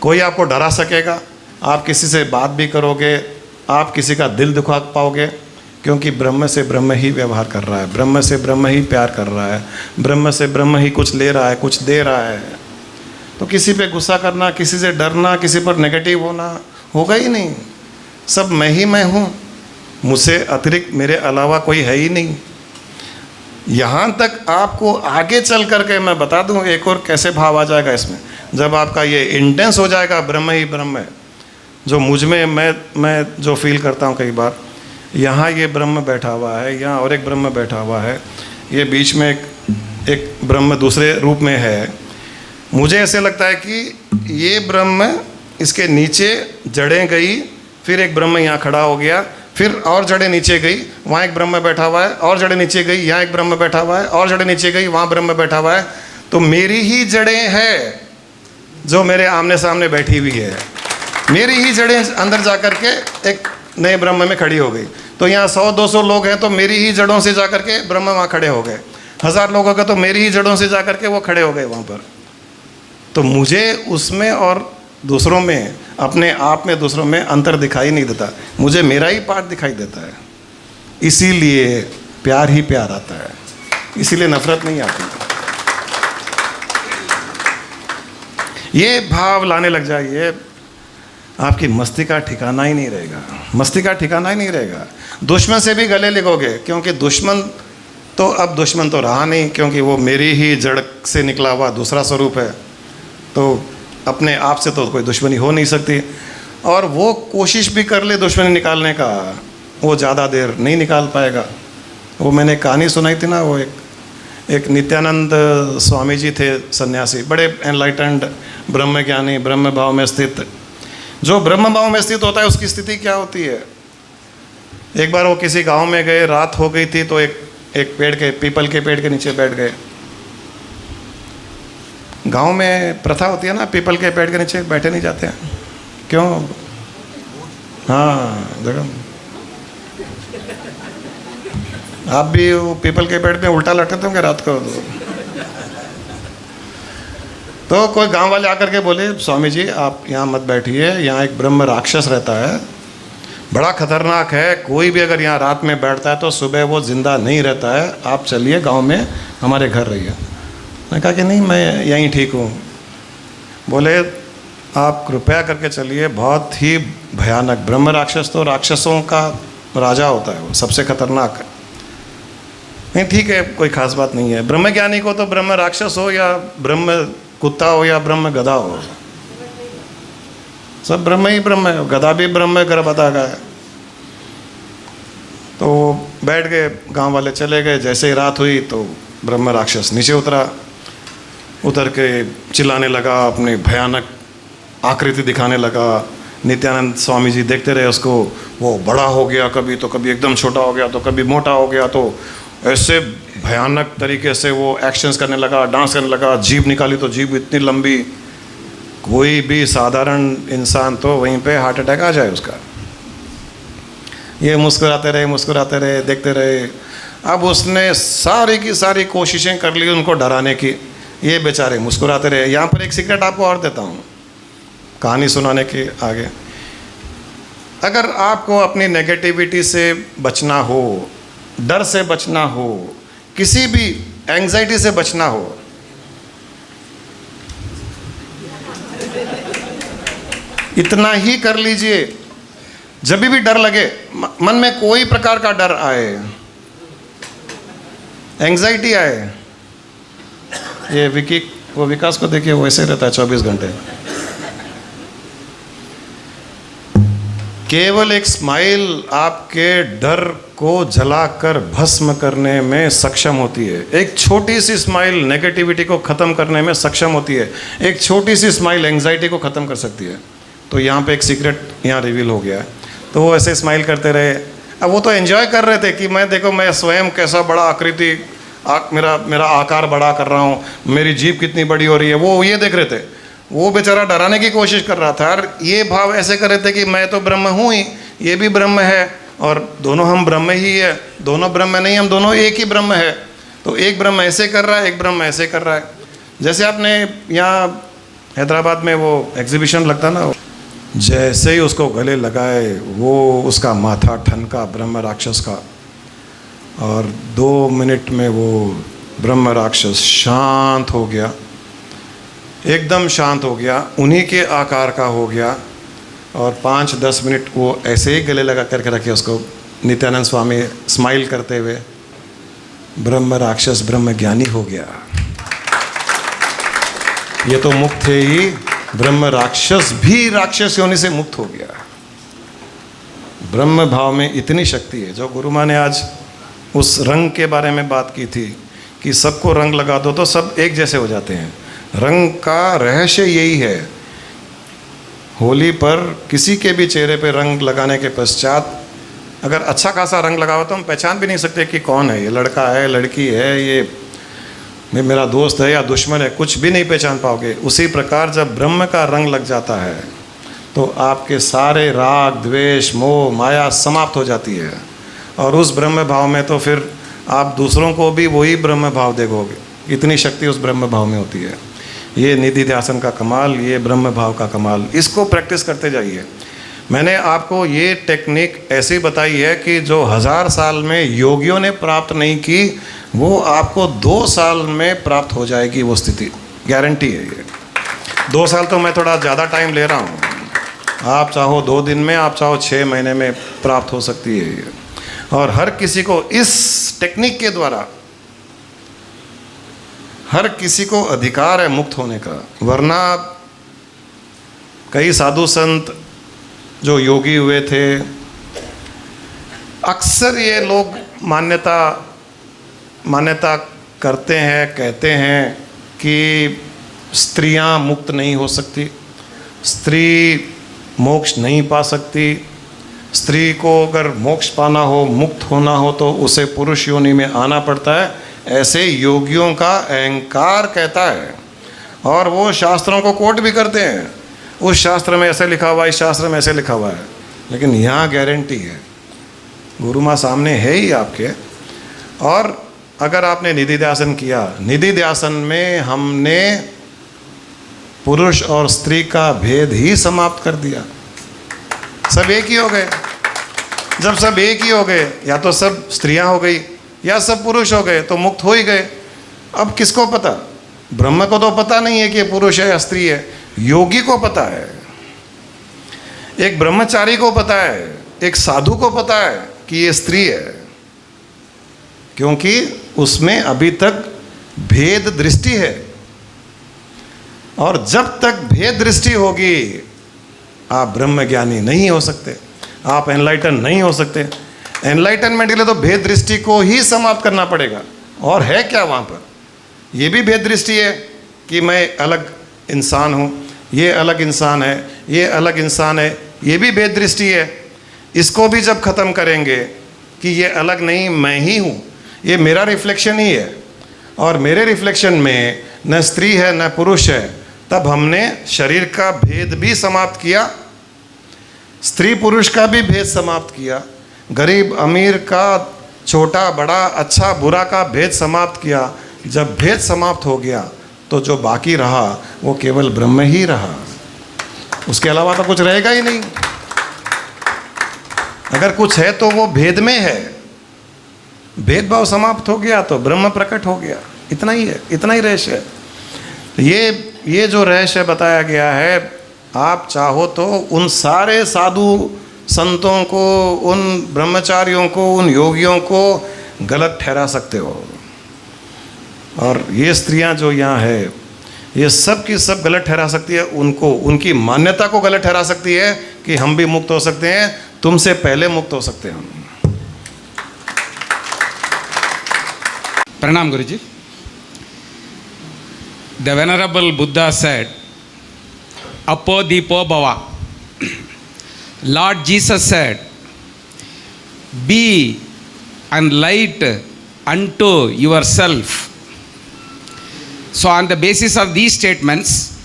[SPEAKER 1] कोई आपको डरा सकेगा? आप किसी से बात भी करोगे, आप किसी का दिल दुखा पाओगे? क्योंकि ब्रह्म से ब्रह्म ही व्यवहार कर रहा है, ब्रह्म से ब्रह्म ही प्यार कर रहा है, ब्रह्म से ब्रह्म ही कुछ ले रहा है, कुछ दे रहा है। तो किसी पे गुस्सा करना, किसी से डरना, किसी पर नेगेटिव होना होगा ही नहीं। सब मैं ही मैं हूँ, मुझसे अतिरिक्त मेरे अलावा कोई है ही नहीं। यहाँ तक आपको आगे चल करके मैं बता दूँ एक और कैसे भाव आ जाएगा इसमें। जब आपका ये इंटेंस हो जाएगा ब्रह्म ही ब्रह्म है, जो मुझ में मैं जो फील करता हूँ कई बार, यहाँ ये ब्रह्म बैठा हुआ है, यहाँ और एक ब्रह्म बैठा हुआ है, ये बीच में एक ब्रह्म दूसरे रूप में है। मुझे ऐसे लगता है कि ये ब्रह्म, इसके नीचे जड़ें गई, फिर एक ब्रह्म यहाँ खड़ा हो गया, फिर और जड़ें नीचे गई, वहाँ एक ब्रह्म बैठा हुआ है, और जड़ें नीचे गई, यहाँ एक ब्रह्म बैठा हुआ है, और जड़ें नीचे गई, वहाँ ब्रह्म बैठा हुआ है। तो मेरी ही जड़ें हैं जो मेरे आमने सामने बैठी हुई है, मेरी ही जड़ें अंदर जा कर के एक नए ब्रह्म में खड़ी हो गई। तो यहाँ 100-200 लोग हैं तो मेरी ही जड़ों से जा कर के ब्रह्म वहाँ खड़े हो गए। 1000 लोगों का तो मेरी ही जड़ों से जा कर के वो खड़े हो गए वहाँ पर। तो मुझे उसमें और दूसरों में, अपने आप में दूसरों में अंतर दिखाई नहीं देता, मुझे मेरा ही पार्ट दिखाई देता है। इसीलिए प्यार ही प्यार आता है, इसीलिए नफरत नहीं आती। ये भाव लाने लग जाइए, आपकी मस्ती का ठिकाना ही नहीं रहेगा, मस्ती का ठिकाना ही नहीं रहेगा। दुश्मन से भी गले लगोगे, क्योंकि दुश्मन तो अब दुश्मन तो रहा नहीं, क्योंकि वो मेरी ही जड़ से निकला हुआ दूसरा स्वरूप है। तो अपने आप से तो कोई दुश्मनी हो नहीं सकती, और वो कोशिश भी कर ले दुश्मनी निकालने का, वो ज़्यादा देर नहीं निकाल पाएगा। वो मैंने कहानी सुनाई थी ना, वो एक नित्यानंद स्वामी जी थे, सन्यासी, बड़े एनलाइटेंड ब्रह्मज्ञानी, ब्रह्म भाव में स्थित। जो ब्रह्म भाव में स्थित होता है उसकी स्थिति क्या होती है? एक बार वो किसी गांव में गए, रात हो गई थी, तो एक पेड़ के, पीपल के पेड़ के नीचे बैठ गए। गांव में प्रथा होती है ना, पीपल के पेड़ के नीचे बैठे नहीं जाते हैं। क्यों? हाँ, देखो आप भी वो पीपल के पेड़ पे उल्टा लटकते होंगे रात को। तो कोई गांव वाले आकर के बोले, स्वामी जी आप यहाँ मत बैठिए, यहाँ एक ब्रह्म राक्षस रहता है, बड़ा खतरनाक है, कोई भी अगर यहाँ रात में बैठता है तो सुबह वो जिंदा नहीं रहता है, आप चलिए गांव में हमारे घर रहिए। मैं कहा कि नहीं, मैं यहीं ठीक हूँ। बोले आप कृपया करके चलिए, बहुत ही भयानक ब्रह्म राक्षस तो राक्षसों का राजा होता है, वो सबसे खतरनाक है। नहीं ठीक है, कोई खास बात नहीं है। ब्रह्मज्ञानी को तो ब्रह्म राक्षस हो या ब्रह्म कुत्ता हो या ब्रह्म गधा हो, सब ब्रह्म ही ब्रह्म है, गधा भी ब्रह्म गर्भता का है। तो बैठ गए, गांव वाले चले गए। जैसे ही रात हुई तो ब्रह्म राक्षस नीचे उतर के चिल्लाने लगा, अपनी भयानक आकृति दिखाने लगा। नित्यानंद स्वामी जी देखते रहे उसको, वो बड़ा हो गया, कभी एकदम छोटा हो गया, तो कभी मोटा हो गया, तो ऐसे भयानक तरीके से वो एक्शंस करने लगा, डांस करने लगा। जीभ निकाली तो जीभ इतनी लंबी, कोई भी साधारण इंसान तो वहीं पे हार्ट अटैक आ जाए उसका। ये मुस्कुराते रहे, देखते रहे। अब उसने सारी की सारी कोशिशें कर ली उनको डराने की, ये बेचारे मुस्कुराते रहे। यहाँ पर एक सीक्रेट आपको और देता हूँ कहानी सुनाने के आगे। अगर आपको अपनी नेगेटिविटी से बचना हो, डर से बचना हो, किसी भी एंजाइटी से बचना हो, इतना ही कर लीजिए। जब भी डर लगे, मन में कोई प्रकार का डर आए, एंजाइटी आए, ये वो विकास को देखिए, वैसे रहता है 24 घंटे। केवल एक स्माइल आपके डर को जलाकर भस्म करने में सक्षम होती है। एक छोटी सी स्माइल नेगेटिविटी को ख़त्म करने में सक्षम होती है। एक छोटी सी स्माइल एंजाइटी को ख़त्म कर सकती है। तो यहाँ पे एक सीक्रेट यहाँ रिवील हो गया है। तो वो ऐसे स्माइल करते रहे। अब वो तो एंजॉय कर रहे थे कि मैं देखो, मैं स्वयं कैसा बड़ा आकृति, मेरा आकार बड़ा कर रहा हूँ, मेरी जीभ कितनी बड़ी हो रही है, वो ये देख रहे थे। वो बेचारा डराने की कोशिश कर रहा था, और ये भाव ऐसे कर रहे थे कि मैं तो ब्रह्म हूँ ही, ये भी ब्रह्म है, और दोनों हम ब्रह्म ही है। दोनों ब्रह्म नहीं, हम दोनों एक ही ब्रह्म है। तो एक ब्रह्म ऐसे कर रहा है, एक ब्रह्म ऐसे कर रहा है। जैसे आपने यहाँ हैदराबाद में वो एग्जीबिशन लगता ना, जैसे ही उसको गले लगाए, वो उसका माथा ठनका ब्रह्म राक्षस का, और 2 मिनट में वो ब्रह्म राक्षस शांत हो गया, एकदम शांत हो गया, उन्हीं के आकार का हो गया। और 5-10 मिनट वो ऐसे ही गले लगा करके रखे उसको। नित्यानंद स्वामी स्माइल करते हुए, ब्रह्म राक्षस ब्रह्म ज्ञानी हो गया। ये तो मुक्त थे ही, ब्रह्म राक्षस भी राक्षस योनि से मुक्त हो गया। ब्रह्म भाव में इतनी शक्ति है। जो गुरु माँ ने आज उस रंग के बारे में बात की थी कि सबको रंग लगा दो तो सब एक जैसे हो जाते हैं। रंग का रहस्य यही है। होली पर किसी के भी चेहरे पे रंग लगाने के पश्चात अगर अच्छा खासा रंग लगाओ तो हम पहचान भी नहीं सकते कि कौन है, ये लड़का है, लड़की है, ये मेरा दोस्त है या दुश्मन है, कुछ भी नहीं पहचान पाओगे। उसी प्रकार जब ब्रह्म का रंग लग जाता है तो आपके सारे राग, द्वेष, मोह, माया समाप्त हो जाती है। और उस ब्रह्म भाव में तो फिर आप दूसरों को भी वही ब्रह्म भाव देखोगे। इतनी शक्ति उस ब्रह्म भाव में होती है। ये निधि ध्यासन का कमाल, ये ब्रह्म भाव का कमाल, इसको प्रैक्टिस करते जाइए। मैंने आपको ये टेक्निक ऐसी बताई है कि जो 1000 साल में योगियों ने प्राप्त नहीं की, वो आपको 2 साल में प्राप्त हो जाएगी वो स्थिति, गारंटी है ये। 2 साल तो मैं थोड़ा ज़्यादा टाइम ले रहा हूँ, आप चाहो 2 दिन में, आप चाहो 6 महीने में प्राप्त हो सकती है ये। और हर किसी को इस टेक्निक के द्वारा, हर किसी को अधिकार है मुक्त होने का। वरना कई साधु संत जो योगी हुए थे, अक्सर ये लोग मान्यता करते हैं, कहते हैं कि स्त्रियां मुक्त नहीं हो सकती, स्त्री मोक्ष नहीं पा सकती, स्त्री को अगर मोक्ष पाना हो, मुक्त होना हो तो उसे पुरुष योनि में आना पड़ता है, ऐसे योगियों का अहंकार कहता है। और वो शास्त्रों को कोट भी करते हैं, उस शास्त्र में ऐसे लिखा हुआ है, इस शास्त्र में ऐसे लिखा हुआ है, लेकिन यहाँ गारंटी है, गुरु माँ सामने है ही आपके। और अगर आपने निधिध्यासन किया, निधिध्यासन में हमने पुरुष और स्त्री का भेद ही समाप्त कर दिया, सब एक ही हो गए। जब सब एक ही हो गए, या तो सब स्त्रियां हो गई या सब पुरुष हो गए, तो मुक्त हो ही गए। अब किसको पता? ब्रह्म को तो पता नहीं है कि ये पुरुष है या स्त्री है, योगी को पता है, एक ब्रह्मचारी को पता है, एक साधु को पता है कि ये स्त्री है, क्योंकि उसमें अभी तक भेद दृष्टि है। और जब तक भेद दृष्टि होगी आप ब्रह्म ज्ञानी नहीं हो सकते, आप एनलाइटन नहीं हो सकते। एनलाइटनमेंट के लिए तो भेद दृष्टि को ही समाप्त करना पड़ेगा। और है क्या वहाँ पर? ये भी भेद दृष्टि है कि मैं अलग इंसान हूँ, ये अलग इंसान है, ये अलग इंसान है, ये भी भेद दृष्टि है। इसको भी जब ख़त्म करेंगे कि ये अलग नहीं, मैं ही हूँ, ये मेरा रिफ्लेक्शन ही है, और मेरे रिफ्लेक्शन में न स्त्री है न पुरुष है, तब हमने शरीर का भेद भी समाप्त किया, स्त्री पुरुष का भी भेद समाप्त किया, गरीब अमीर का, छोटा बड़ा, अच्छा बुरा का भेद समाप्त किया। जब भेद समाप्त हो गया तो जो बाकी रहा वो केवल ब्रह्म ही रहा, उसके अलावा तो कुछ रहेगा ही नहीं। अगर कुछ है तो वो भेद में है, भेदभाव समाप्त हो गया तो ब्रह्म प्रकट हो गया। इतना ही है, इतना ही रहस्य है। ये जो रहस्य बताया गया है, आप चाहो तो उन सारे साधु संतों को, उन ब्रह्मचारियों को, उन योगियों को गलत ठहरा सकते हो। और ये स्त्रियां जो यहाँ है, ये सब की सब गलत ठहरा सकती है, उनको, उनकी मान्यता को गलत ठहरा सकती है कि हम भी मुक्त हो सकते हैं, तुमसे पहले मुक्त हो सकते हैं हम।
[SPEAKER 5] Pranam Guruji. The Venerable Buddha said, Apo Dipo Bhava. Lord Jesus said, be and light unto yourself. So on the basis of these statements,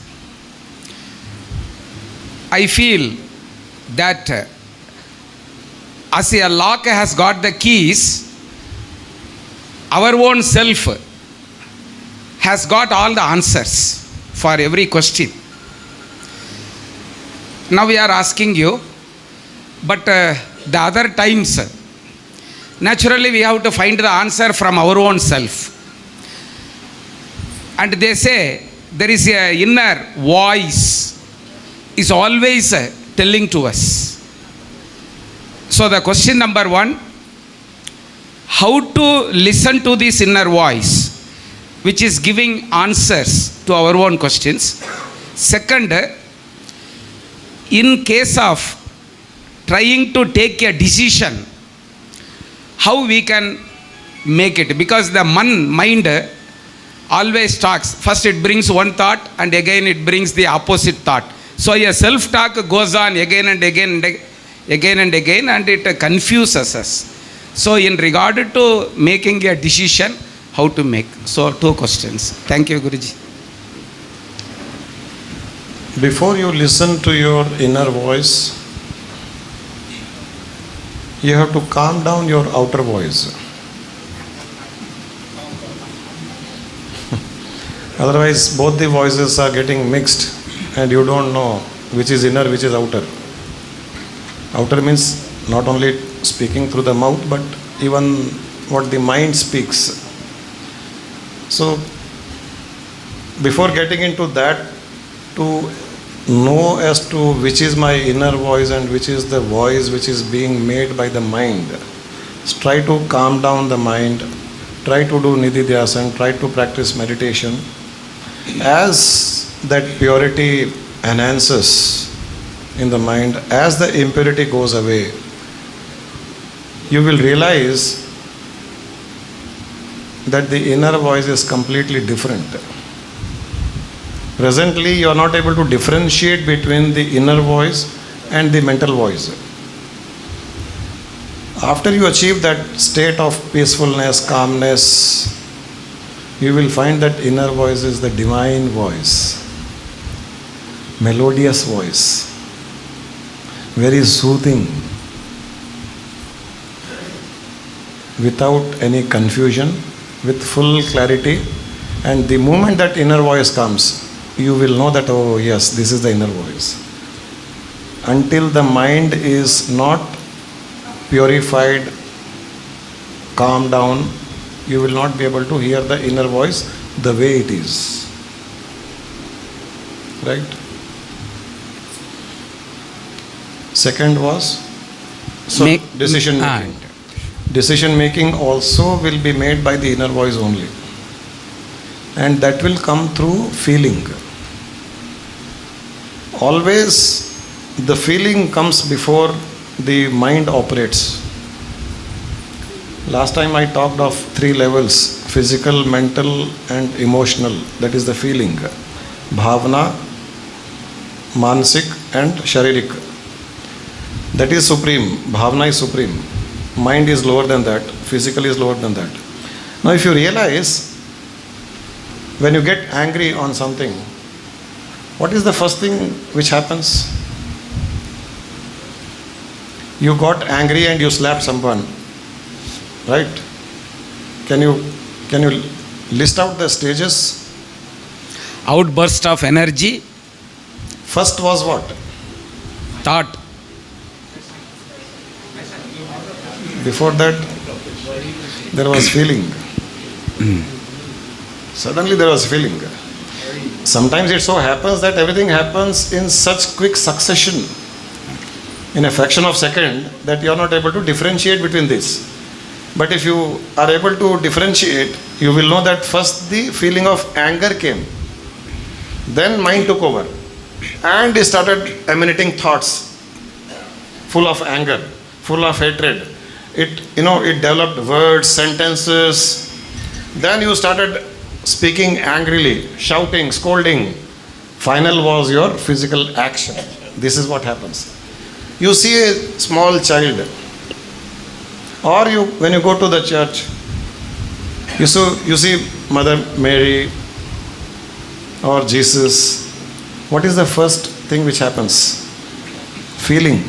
[SPEAKER 5] I feel that as a lock has got the keys, our own self has got all the answers for every question. Now we are asking you, but the other times, naturally we have to find the answer from our own self. And they say there is a inner voice is always telling to us. So the question number one, how to listen to this inner voice which is giving answers to our own questions. Second, in case of trying to take a decision, how we can make it, because the mind always talks. First it brings one thought and again it brings the opposite thought. So a self-talk goes on again and again and again and again, and it confuses us. So in regard to making a decision, how to make? So 2 questions. Thank you, Guruji.
[SPEAKER 1] Before you listen to your inner voice, you have to calm down your outer voice. Otherwise, both the voices are getting mixed and you don't know which is inner, which is outer. Outer means not only speaking through the mouth, but even what the mind speaks. So, before getting into that, to know as to which is my inner voice and which is the voice which is being made by the mind, try to calm down the mind, try to do nididhyasana, try to practice meditation. As that purity enhances in the mind, as the impurity goes away, you will realize that the inner voice is completely different. Presently, you are not able to differentiate between the inner voice and the mental voice. After you achieve that state of peacefulness, calmness, you will find that inner voice is the divine voice, melodious voice, very soothing, without any confusion, with full clarity. And the moment that inner voice comes, you will know that, oh yes, this is the inner voice. Until the mind is not purified, calmed down, you will not be able to hear the inner voice the way it is. Right? Second was decision making. Decision making also will be made by the inner voice only. And that will come through feeling. Always the feeling comes before the mind operates. Last time I talked of 3 levels: physical, mental and emotional. That is the feeling. Bhavana, Mansik and Sharirik. That is supreme. Bhavana is supreme. Mind is lower than that. Physical is lower than that. Now if you realize, when you get angry on something, what is the first thing which happens? You got angry and you slapped someone, right? Can you list out the stages?
[SPEAKER 5] Outburst of energy.
[SPEAKER 1] First was what?
[SPEAKER 5] Thought.
[SPEAKER 1] Before that, there was feeling. Suddenly there was feeling. Sometimes it so happens that everything happens in such quick succession, in a fraction of a second, that you are not able to differentiate between this. But if you are able to differentiate, you will know that first the feeling of anger came, then mind took over, and it started emanating thoughts full of anger, full of hatred. It developed words, sentences. Then you started speaking angrily, shouting, scolding. Final was your physical action. This is what happens. You see a small child, or when you go to the church, you see Mother Mary or Jesus. What is the first thing which happens? Feeling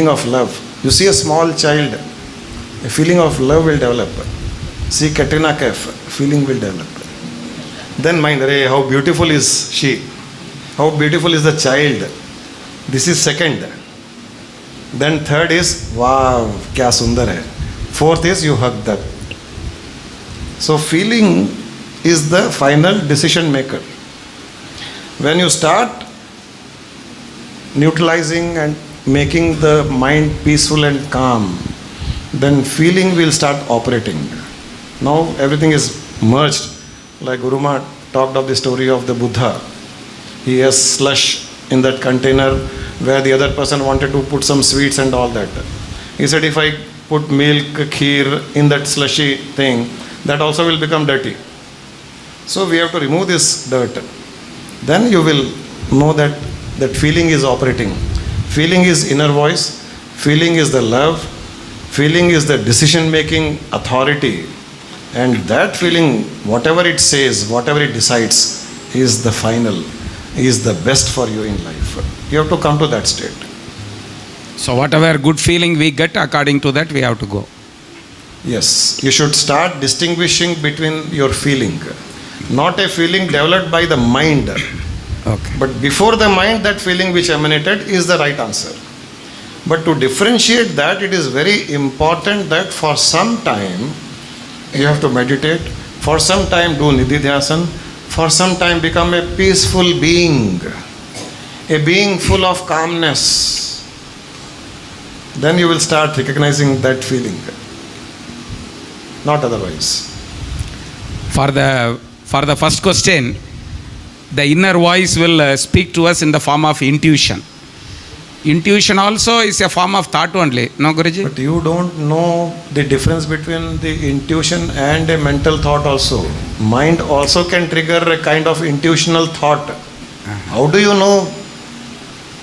[SPEAKER 1] of love. You see a small child, a feeling of love will develop. See Katrina Kaif, feeling will develop. Then mind, how beautiful is she? How beautiful is the child? This is second. Then third is, wow, kya sundar hai. Fourth is, you hug that. So feeling is the final decision maker. When you start neutralizing and making the mind peaceful and calm, then feeling will start operating. Now everything is merged. Like Guru Maharaj talked of the story of the Buddha. He has slush in that container where the other person wanted to put some sweets and all that. He said, if I put milk, kheer in that slushy thing, that also will become dirty. So we have to remove this dirt. Then you will know that feeling is operating. Feeling is inner voice. Feeling is the love. Feeling is the decision-making authority. And that feeling, whatever it says, whatever it decides, is the final, is the best for you in life. You have to come to that state.
[SPEAKER 5] So whatever good feeling we get, according to that we have to go.
[SPEAKER 1] Yes, you should start distinguishing between your feeling. Not a feeling developed by the mind.
[SPEAKER 5] Okay.
[SPEAKER 1] But before the mind, that feeling which emanated is the right answer. But to differentiate that, it is very important that for some time you have to meditate, for some time do Nididhyasan, for some time become a peaceful being, a being full of calmness. Then you will start recognizing that feeling, not otherwise.
[SPEAKER 5] For the first question, the inner voice will speak to us in the form of intuition. Intuition also is a form of thought only. No, Guruji?
[SPEAKER 1] But you don't know the difference between the intuition and a mental thought also. Mind also can trigger a kind of intuitional thought. How do you know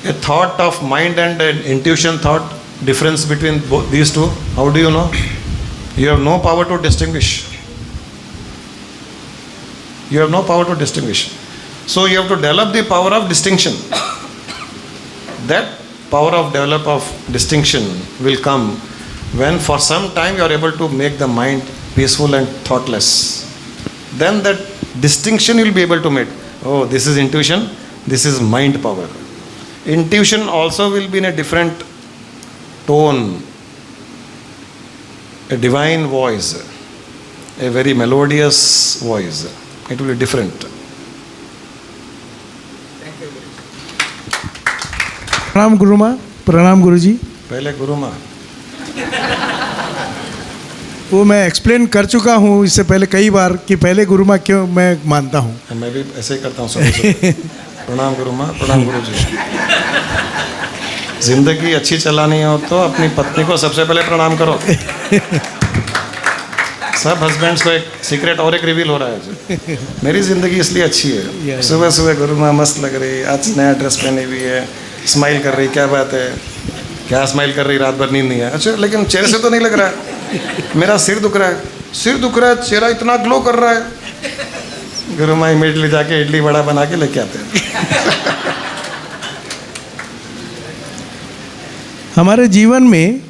[SPEAKER 1] a thought of mind and an intuition thought, difference between both these two? How do you know? You have no power to distinguish. You have no power to distinguish. So you have to develop the power of distinction. That power of develop of distinction will come when for some time you are able to make the mind peaceful and thoughtless. Then that distinction you will be able to make. Oh, this is intuition, this is mind power. Intuition also will be in a different tone, a divine voice, a very melodious voice. It will be different.
[SPEAKER 6] प्रणाम गुरु माँ, प्रणाम गुरु जी।
[SPEAKER 1] पहले गुरु माँ,
[SPEAKER 6] वो मैं explain कर चुका हूँ इससे पहले कई बार कि पहले गुरु माँ क्यों मैं मानता हूँ।
[SPEAKER 1] मैं भी ऐसे ही करता हूँ सुबह। प्रणाम गुरु माँ, प्रणाम गुरु जी। जिंदगी अच्छी चलानी हो तो अपनी पत्नी को सबसे पहले प्रणाम करो। सब हस्बैंड्स को एक सीक्रेट और एक रिवील हो रहा है। मेरी ज़िंदगी इसलिए अच्छी है, सुबह सुबह गुरु माँ मस्त लग रही, आज नया ड्रेस पहनी हुई है, स्माइल कर रही, क्या बात है, क्या स्माइल कर रही, रात भर नींद नहीं है। अच्छा, लेकिन चेहरे से तो नहीं लग रहा है, मेरा सिर दुख रहा है, सिर दुख रहा है, चेहरा इतना ग्लो कर रहा है। गुरु माँ इमीडिएटली जाके इडली वड़ा बना के लेके आते हैं।
[SPEAKER 6] हमारे जीवन में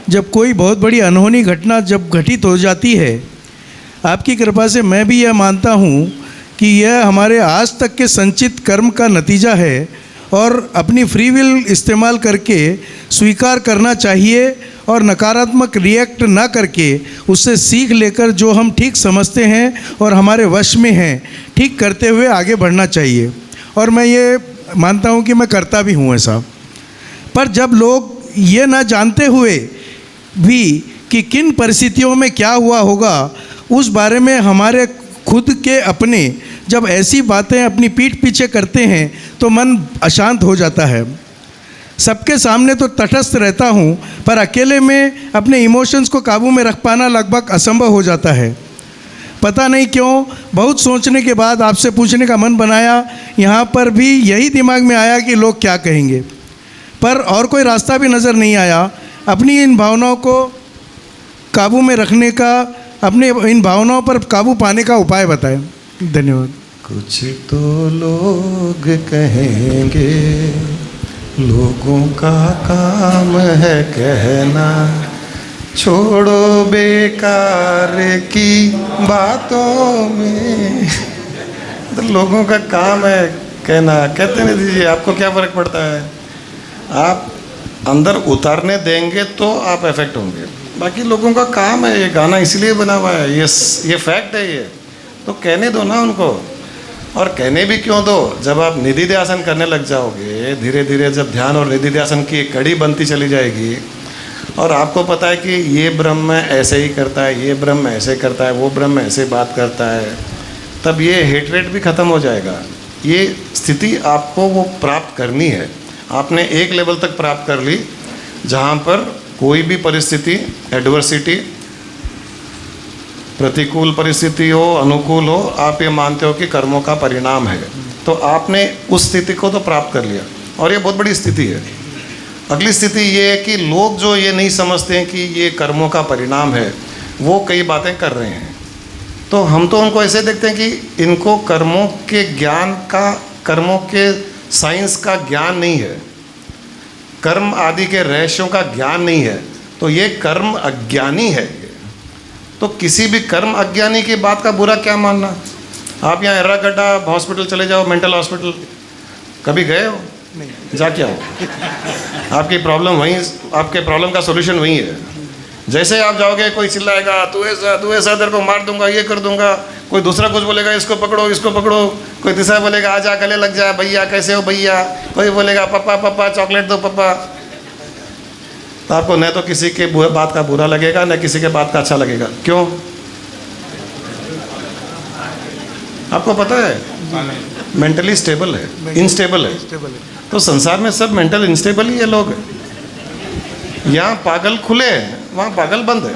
[SPEAKER 6] जब कोई बहुत बड़ी अनहोनी घटना जब घटित हो जाती है, आपकी कृपा से मैं भी यह मानता हूँ कि यह हमारे आज तक के संचित कर्म का नतीजा है और अपनी फ्री विल इस्तेमाल करके स्वीकार करना चाहिए और नकारात्मक रिएक्ट ना करके उससे सीख लेकर जो हम ठीक समझते हैं और हमारे वश में हैं ठीक करते हुए आगे बढ़ना चाहिए। और मैं ये मानता हूँ कि मैं करता भी हूँ ऐसा। पर जब लोग ये ना जानते हुए भी कि किन परिस्थितियों में क्या हुआ होगा, उस बारे में हमारे खुद के अपने जब ऐसी बातें अपनी पीठ पीछे करते हैं तो मन अशांत हो जाता है। सबके सामने तो तटस्थ रहता हूँ, पर अकेले में अपने इमोशंस को काबू में रख पाना लगभग असंभव हो जाता है। पता नहीं क्यों, बहुत सोचने के बाद आपसे पूछने का मन बनाया। यहाँ पर भी यही दिमाग में आया कि लोग क्या कहेंगे, पर और कोई रास्ता भी नज़र नहीं आया। अपनी इन भावनाओं को काबू में रखने का, अपने इन भावनाओं पर काबू पाने का उपाय बताएं। धन्यवाद।
[SPEAKER 1] कुछ तो लोग कहेंगे, लोगों का काम है कहना, छोड़ो बेकार की बातों में। तो लोगों का काम है कहना, कहते नहीं दीजिए, आपको क्या फ़र्क पड़ता है। आप अंदर उतारने देंगे तो आप इफेक्ट होंगे, बाकी लोगों का काम है। ये गाना इसलिए बना हुआ है, ये फैक्ट है। ये तो कहने दो ना उनको। और कहने भी क्यों दो, जब आप निधि ध्यान करने लग जाओगे, धीरे धीरे जब ध्यान और निधि ध्यान की एक कड़ी बनती चली जाएगी और आपको पता है कि ये ब्रह्म ऐसे ही करता है, ये ब्रह्म ऐसे करता है, वो ब्रह्म ऐसे बात करता है, तब ये हेटरेट भी ख़त्म हो जाएगा। ये स्थिति आपको वो प्राप्त करनी है। आपने एक लेवल तक प्राप्त कर ली जहाँ पर कोई भी परिस्थिति, एडवर्सिटी, प्रतिकूल परिस्थिति हो, अनुकूल हो, आप ये मानते हो कि कर्मों का परिणाम है, तो आपने उस स्थिति को तो प्राप्त कर लिया और ये बहुत बड़ी स्थिति है। अगली स्थिति ये है कि लोग जो ये नहीं समझते हैं कि ये कर्मों का परिणाम है, वो कई बातें कर रहे हैं, तो हम तो उनको ऐसे देखते हैं कि इनको कर्मों के ज्ञान का, कर्मों के साइंस का ज्ञान नहीं है, कर्म आदि के रहस्यों का ज्ञान नहीं है, तो ये कर्म अज्ञानी है। तो किसी भी कर्म अज्ञानी की बात का बुरा क्या मानना। आप यहाँ एर्रागड्डा हॉस्पिटल चले जाओ, मेंटल हॉस्पिटल, कभी गए हो? नहीं। जा क्या हो, आपकी प्रॉब्लम वहीं, आपके प्रॉब्लम का सॉल्यूशन वहीं है। जैसे आप जाओगे कोई चिल्लाएगा, तू ऐसा तेरे को मार दूंगा, ये कर दूंगा, कोई दूसरा कुछ बोलेगा, इसको पकड़ो, इसको पकड़ो, कोई तीसरा बोलेगा आजा गले लग जा भैया, कैसे हो भैया, कोई बोलेगा पापा पापा चॉकलेट दो पापा। तो आपको न तो किसी के बात का बुरा लगेगा, न किसी के बात का अच्छा लगेगा। क्यों? आपको पता है मेंटली स्टेबल है, इनस्टेबल है। तो संसार में सब मेंटल इंस्टेबल ही है लोग। यहाँ पागल खुले हैं, वहाँ पागल बंद है।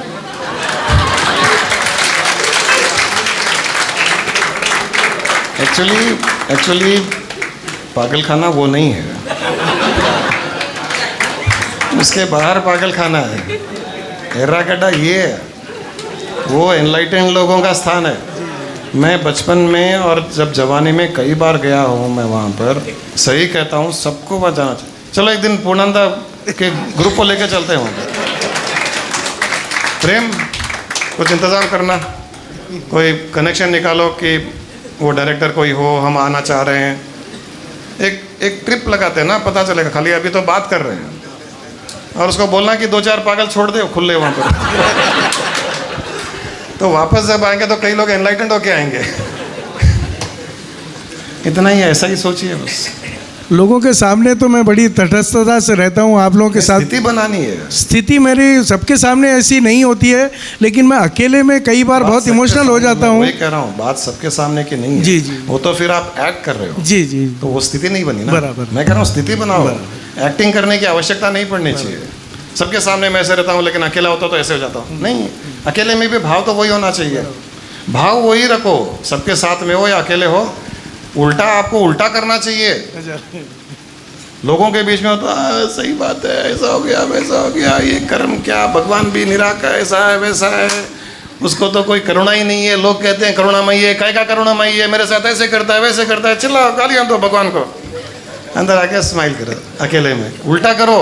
[SPEAKER 1] एक्चुअली पागल खाना वो नहीं है, उसके बाहर पागल खाना है। एर्रागड्डा ये है, वो एनलाइटेंड लोगों का स्थान है। मैं बचपन में और जब जवानी में कई बार गया हूँ मैं वहाँ पर। सही कहता हूँ, सबको वहाँ जाना चाहिए। चलो एक दिन पूर्णानंदा के ग्रुप को लेकर चलते हैं वहाँ पर। प्रेम, कुछ इंतज़ाम करना, कोई कनेक्शन निकालो कि वो डायरेक्टर कोई हो, हम आना चाह रहे हैं। एक ट्रिप लगाते हैं ना, पता चलेगा। खाली अभी तो बात कर रहे हैं, और उसको बोलना कि 2-4 पागल छोड़ दे खुले वहाँ पर। तो वापस जब आएंगे तो कई लोग एनलाइटेंड होके आएंगे। इतना ही, ऐसा ही सोचिए बस।
[SPEAKER 6] लोगों के सामने तो मैं बड़ी तटस्थता से रहता हूँ, आप लोगों के साथ
[SPEAKER 1] स्थिति बनानी है।
[SPEAKER 6] स्थिति मेरी सबके सामने ऐसी नहीं होती है, लेकिन मैं अकेले में कई बार बहुत इमोशनल हो जाता हूँ।
[SPEAKER 1] वही कह रहा हूँ, बात सबके सामने की नहीं है।
[SPEAKER 6] जी, जी।
[SPEAKER 1] वो तो फिर आप एक्ट कर रहे हो।
[SPEAKER 6] जी जी।
[SPEAKER 1] तो वो स्थिति नहीं बनी ना।
[SPEAKER 6] बराबर।
[SPEAKER 1] मैं कह रहा हूँ स्थिति बनाओ। एक्टिंग करने की आवश्यकता नहीं पड़नी चाहिए। सबके सामने मैं ऐसे रहता हूँ, लेकिन अकेला होता तो ऐसे हो जाता हूँ। नहीं, अकेले में भी भाव तो वही होना चाहिए। भाव वही रखो, सबके साथ में हो या अकेले हो। उल्टा आपको उल्टा करना चाहिए। लोगों के बीच में होता है, सही बात है, ऐसा हो गया वैसा हो गया, ये कर्म क्या, भगवान भी निराकार, ऐसा है वैसा है, उसको तो कोई करुणा ही नहीं है। लोग कहते हैं करुणामयी है, काय का करुणामयी है, मेरे साथ ऐसे करता है वैसे करता है, चिल्लाओ गालियाँ दो भगवान को। अंदर आके स्माइल करो अकेले में। उल्टा करो।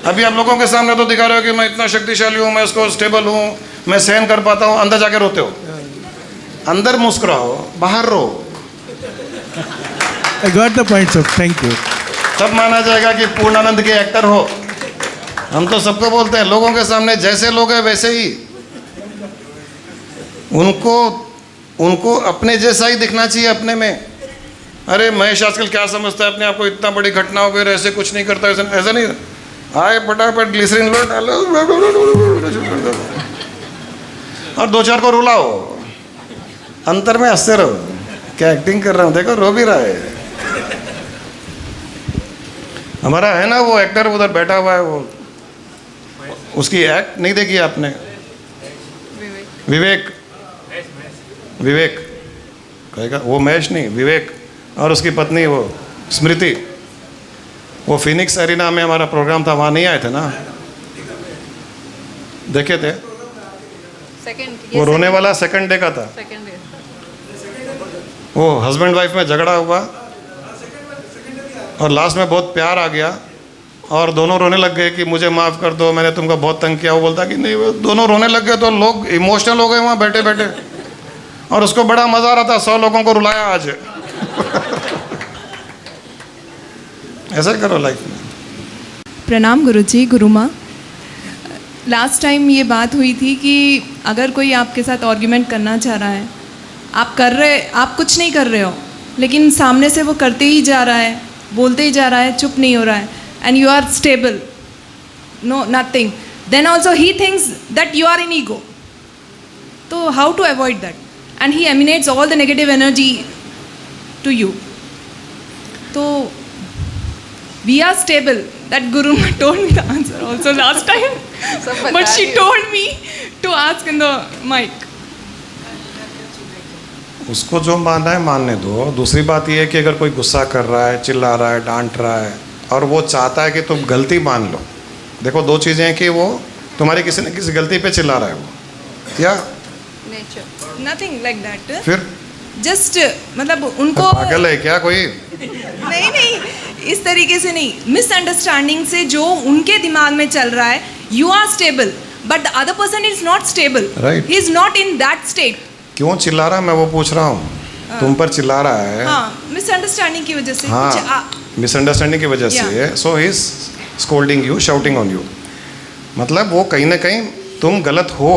[SPEAKER 1] अभी आप लोगों के सामने तो दिखा रहे हो कि मैं इतना शक्तिशाली हूँ, मैं उसको स्टेबल हूँ, मैं सहन कर पाता हूँ। अंदर जाके रोते हो। अंदर मुस्कुराओ, बाहर रो।
[SPEAKER 6] I got the point sir, thank you.
[SPEAKER 1] तब माना जाएगा कि पूर्णानंद के एक्टर हो। हम तो सबको बोलते हैं, लोगों के सामने जैसे लोग हैं वैसे ही उनको अपने जैसा ही दिखना चाहिए अपने में। अरे महेश आजकल क्या समझता है अपने आप को, इतना बड़ी घटना हो गई, ऐसे कुछ नहीं करता, ऐसा नहीं। आए फटाफट ग्लिसरीन लो, डालो और 2-4 को रुलाओ। अंतर में हंसते रहो। क्या एक्टिंग कर रहा हूँ, देखो रो भी रहा है। हमारा है ना वो एक्टर उधर बैठा हुआ है, वो उसकी एक्ट नहीं देखी आपने? विवेक कहेगा, वो महेश नहीं, विवेक। और उसकी पत्नी वो स्मृति। वो फिनिक्स एरिना में हमारा प्रोग्राम था, वहाँ नहीं आए थे ना? देखे थे? वो रोने वाला सेकंड डे का था। वो हस्बैंड वाइफ में झगड़ा हुआ और लास्ट में बहुत प्यार आ गया और दोनों रोने लग गए कि मुझे माफ़ कर दो, मैंने तुमको बहुत तंग किया। वो बोलता कि नहीं, वो दोनों रोने लग गए तो लोग इमोशनल हो गए वहाँ बैठे बैठे, और उसको बड़ा मज़ा आ रहा था। 100 लोगों को रुलाया आज। ऐसा ही करो लाइफ में।
[SPEAKER 7] प्रणाम गुरुजी, गुरु माँ। लास्ट टाइम ये बात हुई थी कि अगर कोई आपके साथ आर्ग्यूमेंट करना चाह रहा है, आप कुछ नहीं कर रहे हो, लेकिन सामने से वो करते ही जा रहा है, बोलते ही जा रहा है, चुप नहीं हो रहा है, and you are stable, no nothing, then also he thinks that you are in ego. तो how to avoid that? And he emanates all the negative energy to you. तो we are stable. That Guru told me the answer also last time, but she told me to ask in the mic.
[SPEAKER 1] उसको जो मानना है मानने दो। दूसरी बात यह है कि अगर कोई गुस्सा कर रहा है, चिल्ला रहा है, डांट रहा है, और वो चाहता है कि तुम गलती मान लो। देखो 2 चीज़ें हैं कि वो तुम्हारी किसी न किसी गलती पे चिल्ला रहा है, वो या
[SPEAKER 7] Nothing like that.
[SPEAKER 1] फिर
[SPEAKER 7] Just मतलब उनको
[SPEAKER 1] पागल है क्या कोई?
[SPEAKER 7] नहीं, इस तरीके से नहीं, मिसअंडरस्टैंडिंग से जो उनके दिमाग में चल रहा है, you are stable but the other person is not stable, he is not in that state.
[SPEAKER 1] क्यों चिल्ला रहा है, मैं वो पूछ रहा हूँ। तुम पर चिल्ला रहा है।
[SPEAKER 7] हाँ, मिसअंडरस्टैंडिंग की वजह से।
[SPEAKER 1] हाँ, मिसअंडरस्टैंडिंग की वजह से। So he is scolding you, shouting on you. मतलब वो कहीं ना कहीं तुम गलत हो,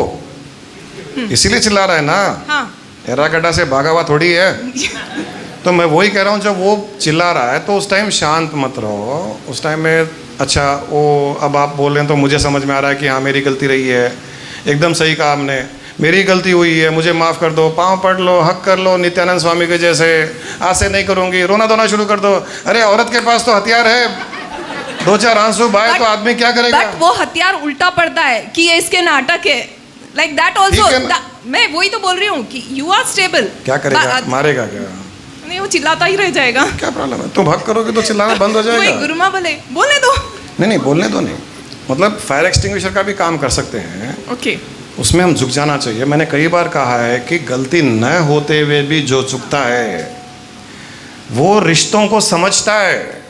[SPEAKER 1] इसीलिए चिल्ला रहा है ना।
[SPEAKER 7] हाँ,
[SPEAKER 1] एर्रागड्डा से भागा हुआ थोड़ी है। तो मैं वही कह रहा हूँ, जब वो चिल्ला रहा है तो उस टाइम शांत मत रहो। उस टाइम में अच्छा, वो अब आप बोल रहे हैं तो मुझे समझ में आ रहा है कि हाँ मेरी गलती रही है, एकदम सही कहा आपने, मेरी गलती हुई है, मुझे माफ़ कर दो, पाँव पड़ लो, हक कर लो नित्यानंद स्वामी के जैसे, आज से नहीं करूँगी, रोना धोना शुरू कर दो। अरे औरत के पास तो हथियार है, 2-4 आंसू बहाए तो आदमी क्या करेगा?
[SPEAKER 7] बट वो हथियार उल्टा पड़ता है कि ये इसके नाटक है, लाइक दैट
[SPEAKER 1] ठीक है ना?
[SPEAKER 7] ऑल्सो। मैं वही तो बोल रही हूँ कि यू आर स्टेबल।
[SPEAKER 1] क्या करेगा? मारेगा क्या?
[SPEAKER 7] नहीं, वो चिल्लाता ही रह जाएगा।
[SPEAKER 1] क्या प्रॉब्लम है? तुम हक करोगे तो चिल्लाना बंद हो
[SPEAKER 7] वही
[SPEAKER 1] जाएगा।
[SPEAKER 7] गुरुमा बोले, बोलने दो।
[SPEAKER 1] नहीं, बोलने दो नहीं, मतलब फायर एक्सटिंग्विशर का भी काम कर सकते हैं,
[SPEAKER 7] ओके।
[SPEAKER 1] उसमें हम झुक जाना चाहिए। मैंने कई बार कहा है कि गलती न होते हुए भी जो झुकता है वो रिश्तों को समझता है।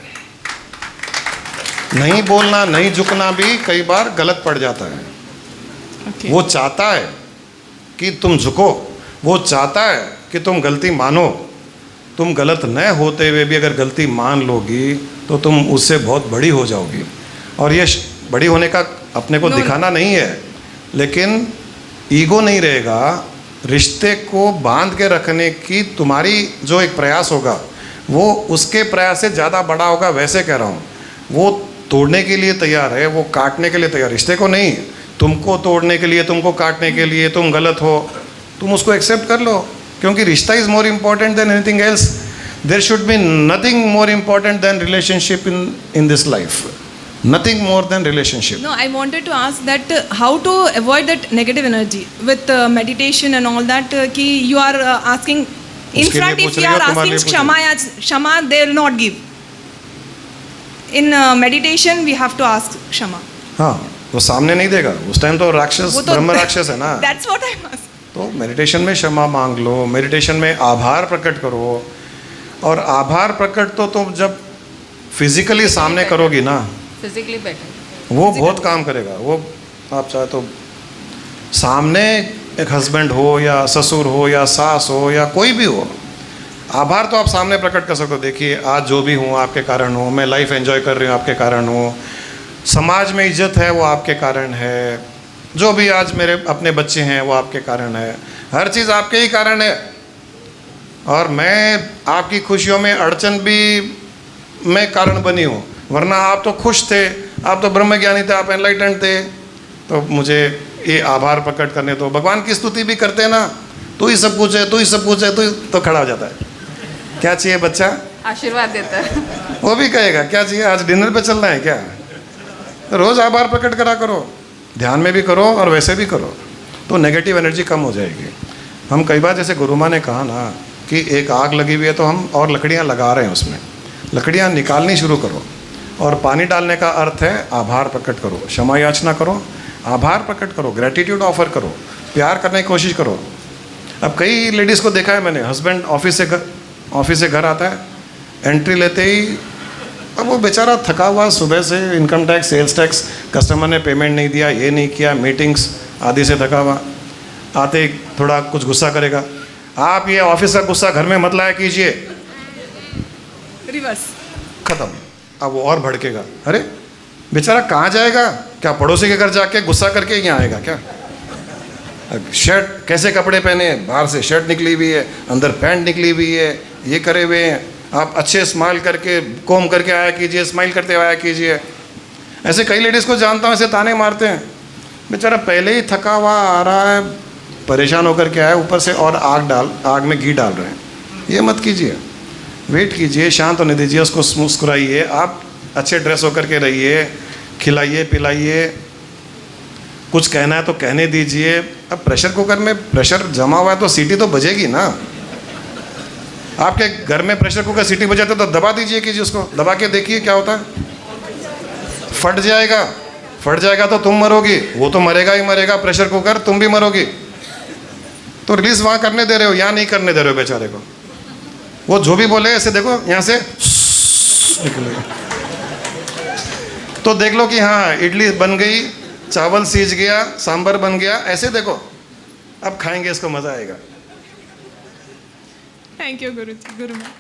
[SPEAKER 1] नहीं बोलना, नहीं झुकना भी कई बार गलत पड़ जाता है।
[SPEAKER 7] ओके।
[SPEAKER 1] वो चाहता है कि तुम झुको, वो चाहता है कि तुम गलती मानो। तुम गलत न होते हुए भी अगर गलती मान लोगी तो तुम उससे बहुत बड़ी हो जाओगी। और ये बड़ी होने का अपने को दिखाना नहीं है, लेकिन ईगो नहीं रहेगा। रिश्ते को बांध के रखने की तुम्हारी जो एक प्रयास होगा वो उसके प्रयास से ज़्यादा बड़ा होगा। वैसे कह रहा हूँ, वो तोड़ने के लिए तैयार है, वो काटने के लिए तैयार, रिश्ते को नहीं। तुमको तोड़ने के लिए, तुमको काटने के लिए, तुम गलत हो, तुम उसको एक्सेप्ट कर लो, क्योंकि रिश्ता is more important than anything else. There should be nothing more important than relationship in this life, nothing more than relationship.
[SPEAKER 7] No, I wanted to ask that how to avoid that negative energy with meditation and all that. कि you are asking in
[SPEAKER 1] उसके लिए
[SPEAKER 7] front,
[SPEAKER 1] पूछ
[SPEAKER 7] if you
[SPEAKER 1] रही हो,
[SPEAKER 7] are
[SPEAKER 1] तुम्हारे
[SPEAKER 7] asking
[SPEAKER 1] लिए पूछ
[SPEAKER 7] क्षमा या क्षमा, they will not give. In meditation we have to ask क्षमा.
[SPEAKER 1] हाँ, वो सामने नहीं देगा उस टाइम, तो राक्षस,
[SPEAKER 7] वो तो
[SPEAKER 1] ब्रह्म राक्षस है ना।
[SPEAKER 7] That's what I asked.
[SPEAKER 1] तो मेडिटेशन में क्षमा मांग लो, मेडिटेशन में आभार प्रकट करो। और आभार प्रकट तो तुम जब फिजिकली सामने करोगी ना,
[SPEAKER 2] फिजिकली बेटर।
[SPEAKER 1] वो बहुत काम करेगा। वो आप चाहे तो सामने एक हस्बैंड हो या ससुर हो या सास हो या कोई भी हो, आभार तो आप सामने प्रकट कर सकते हो। देखिए, आज जो भी हूँ आपके कारण हूँ, मैं लाइफ एंजॉय कर रही हूँ आपके कारण हूँ, समाज में इज्जत है वो आपके कारण है, जो भी आज मेरे अपने बच्चे हैं वो आपके कारण है, हर चीज़ आपके ही कारण है। और मैं आपकी खुशियों में अड़चन भी मैं कारण बनी हूँ, वरना आप तो खुश थे, आप तो ब्रह्मज्ञानी थे, आप एनलाइटेंड थे। तो मुझे ये आभार प्रकट करने दो। भगवान की स्तुति भी करते हैं ना, तू ही सब कुछ है, तू ही सब कुछ है, तो खड़ा हो जाता है। क्या चाहिए बच्चा?
[SPEAKER 2] आशीर्वाद देता है।
[SPEAKER 1] वो भी कहेगा क्या चाहिए, आज डिनर पे चलना है क्या? रोज़ आभार प्रकट करा करो, ध्यान में भी करो और वैसे भी करो, तो नेगेटिव एनर्जी कम हो जाएगी। हम कई बार, जैसे गुरुमा ने कहा ना कि एक आग लगी हुई है तो हम और लकड़ियाँ लगा रहे हैं, उसमें लकड़ियाँ निकालनी शुरू करो। और पानी डालने का अर्थ है आभार प्रकट करो, क्षमा याचना करो, आभार प्रकट करो, ग्रेटिट्यूड ऑफर करो, प्यार करने की कोशिश करो। अब कई लेडीज़ को देखा है मैंने, हस्बैंड ऑफिस से घर आता है, एंट्री लेते ही अब वो बेचारा थका हुआ सुबह से, income tax, sales tax, customer ने पेमेंट नहीं दिया, ये नहीं किया, मीटिंग्स आदि से थका हुआ, आते ही थोड़ा कुछ गुस्सा करेगा। आप ये ऑफिस का गुस्सा घर में मत लाया कीजिए,
[SPEAKER 7] रिवर्स
[SPEAKER 1] खत्म। अब वो और भड़केगा, अरे बेचारा कहाँ जाएगा, क्या पड़ोसी के घर जाके गुस्सा करके यहाँ आएगा क्या? शर्ट कैसे कपड़े पहने, बाहर से शर्ट निकली हुई है, अंदर पैंट निकली हुई है, ये करे हुए हैं। आप अच्छे स्माइल करके, कोम करके आया कीजिए, स्माइल करते हुए आया कीजिए। ऐसे कई लेडीज़ को जानता हूँ, ऐसे ताने मारते हैं, बेचारा पहले ही थका हुआ आ रहा है, परेशान होकर के आया, ऊपर से और आग में घी डाल रहे हैं। ये मत कीजिए, वेट कीजिए, शांत होने दीजिए, उसको मुस्कुराइए, आप अच्छे ड्रेस होकर के रहिए, खिलाइए पिलाइए, कुछ कहना है तो कहने दीजिए। अब प्रेशर कुकर में प्रेशर जमा हुआ है तो सीटी तो बजेगी ना। आपके घर में प्रेशर कुकर सीटी बजाते तो दबा दीजिए, कीजिए उसको, दबा के देखिए क्या होता है। फट जाएगा तो तुम मरोगी, वो तो मरेगा ही मरेगा प्रेशर कुकर, तुम भी मरोगी। तो रिलीज वहाँ करने दे रहे हो, यहाँ नहीं करने दे रहे हो बेचारे को। वो जो भी बोले ऐसे देखो, यहाँ से निकलेगा तो देख लो कि हाँ इडली बन गई, चावल सीज गया, सांभर बन गया, ऐसे देखो। अब खाएंगे इसको, मज़ा आएगा।
[SPEAKER 7] थैंक यू गुरु जी, गुरु माँ।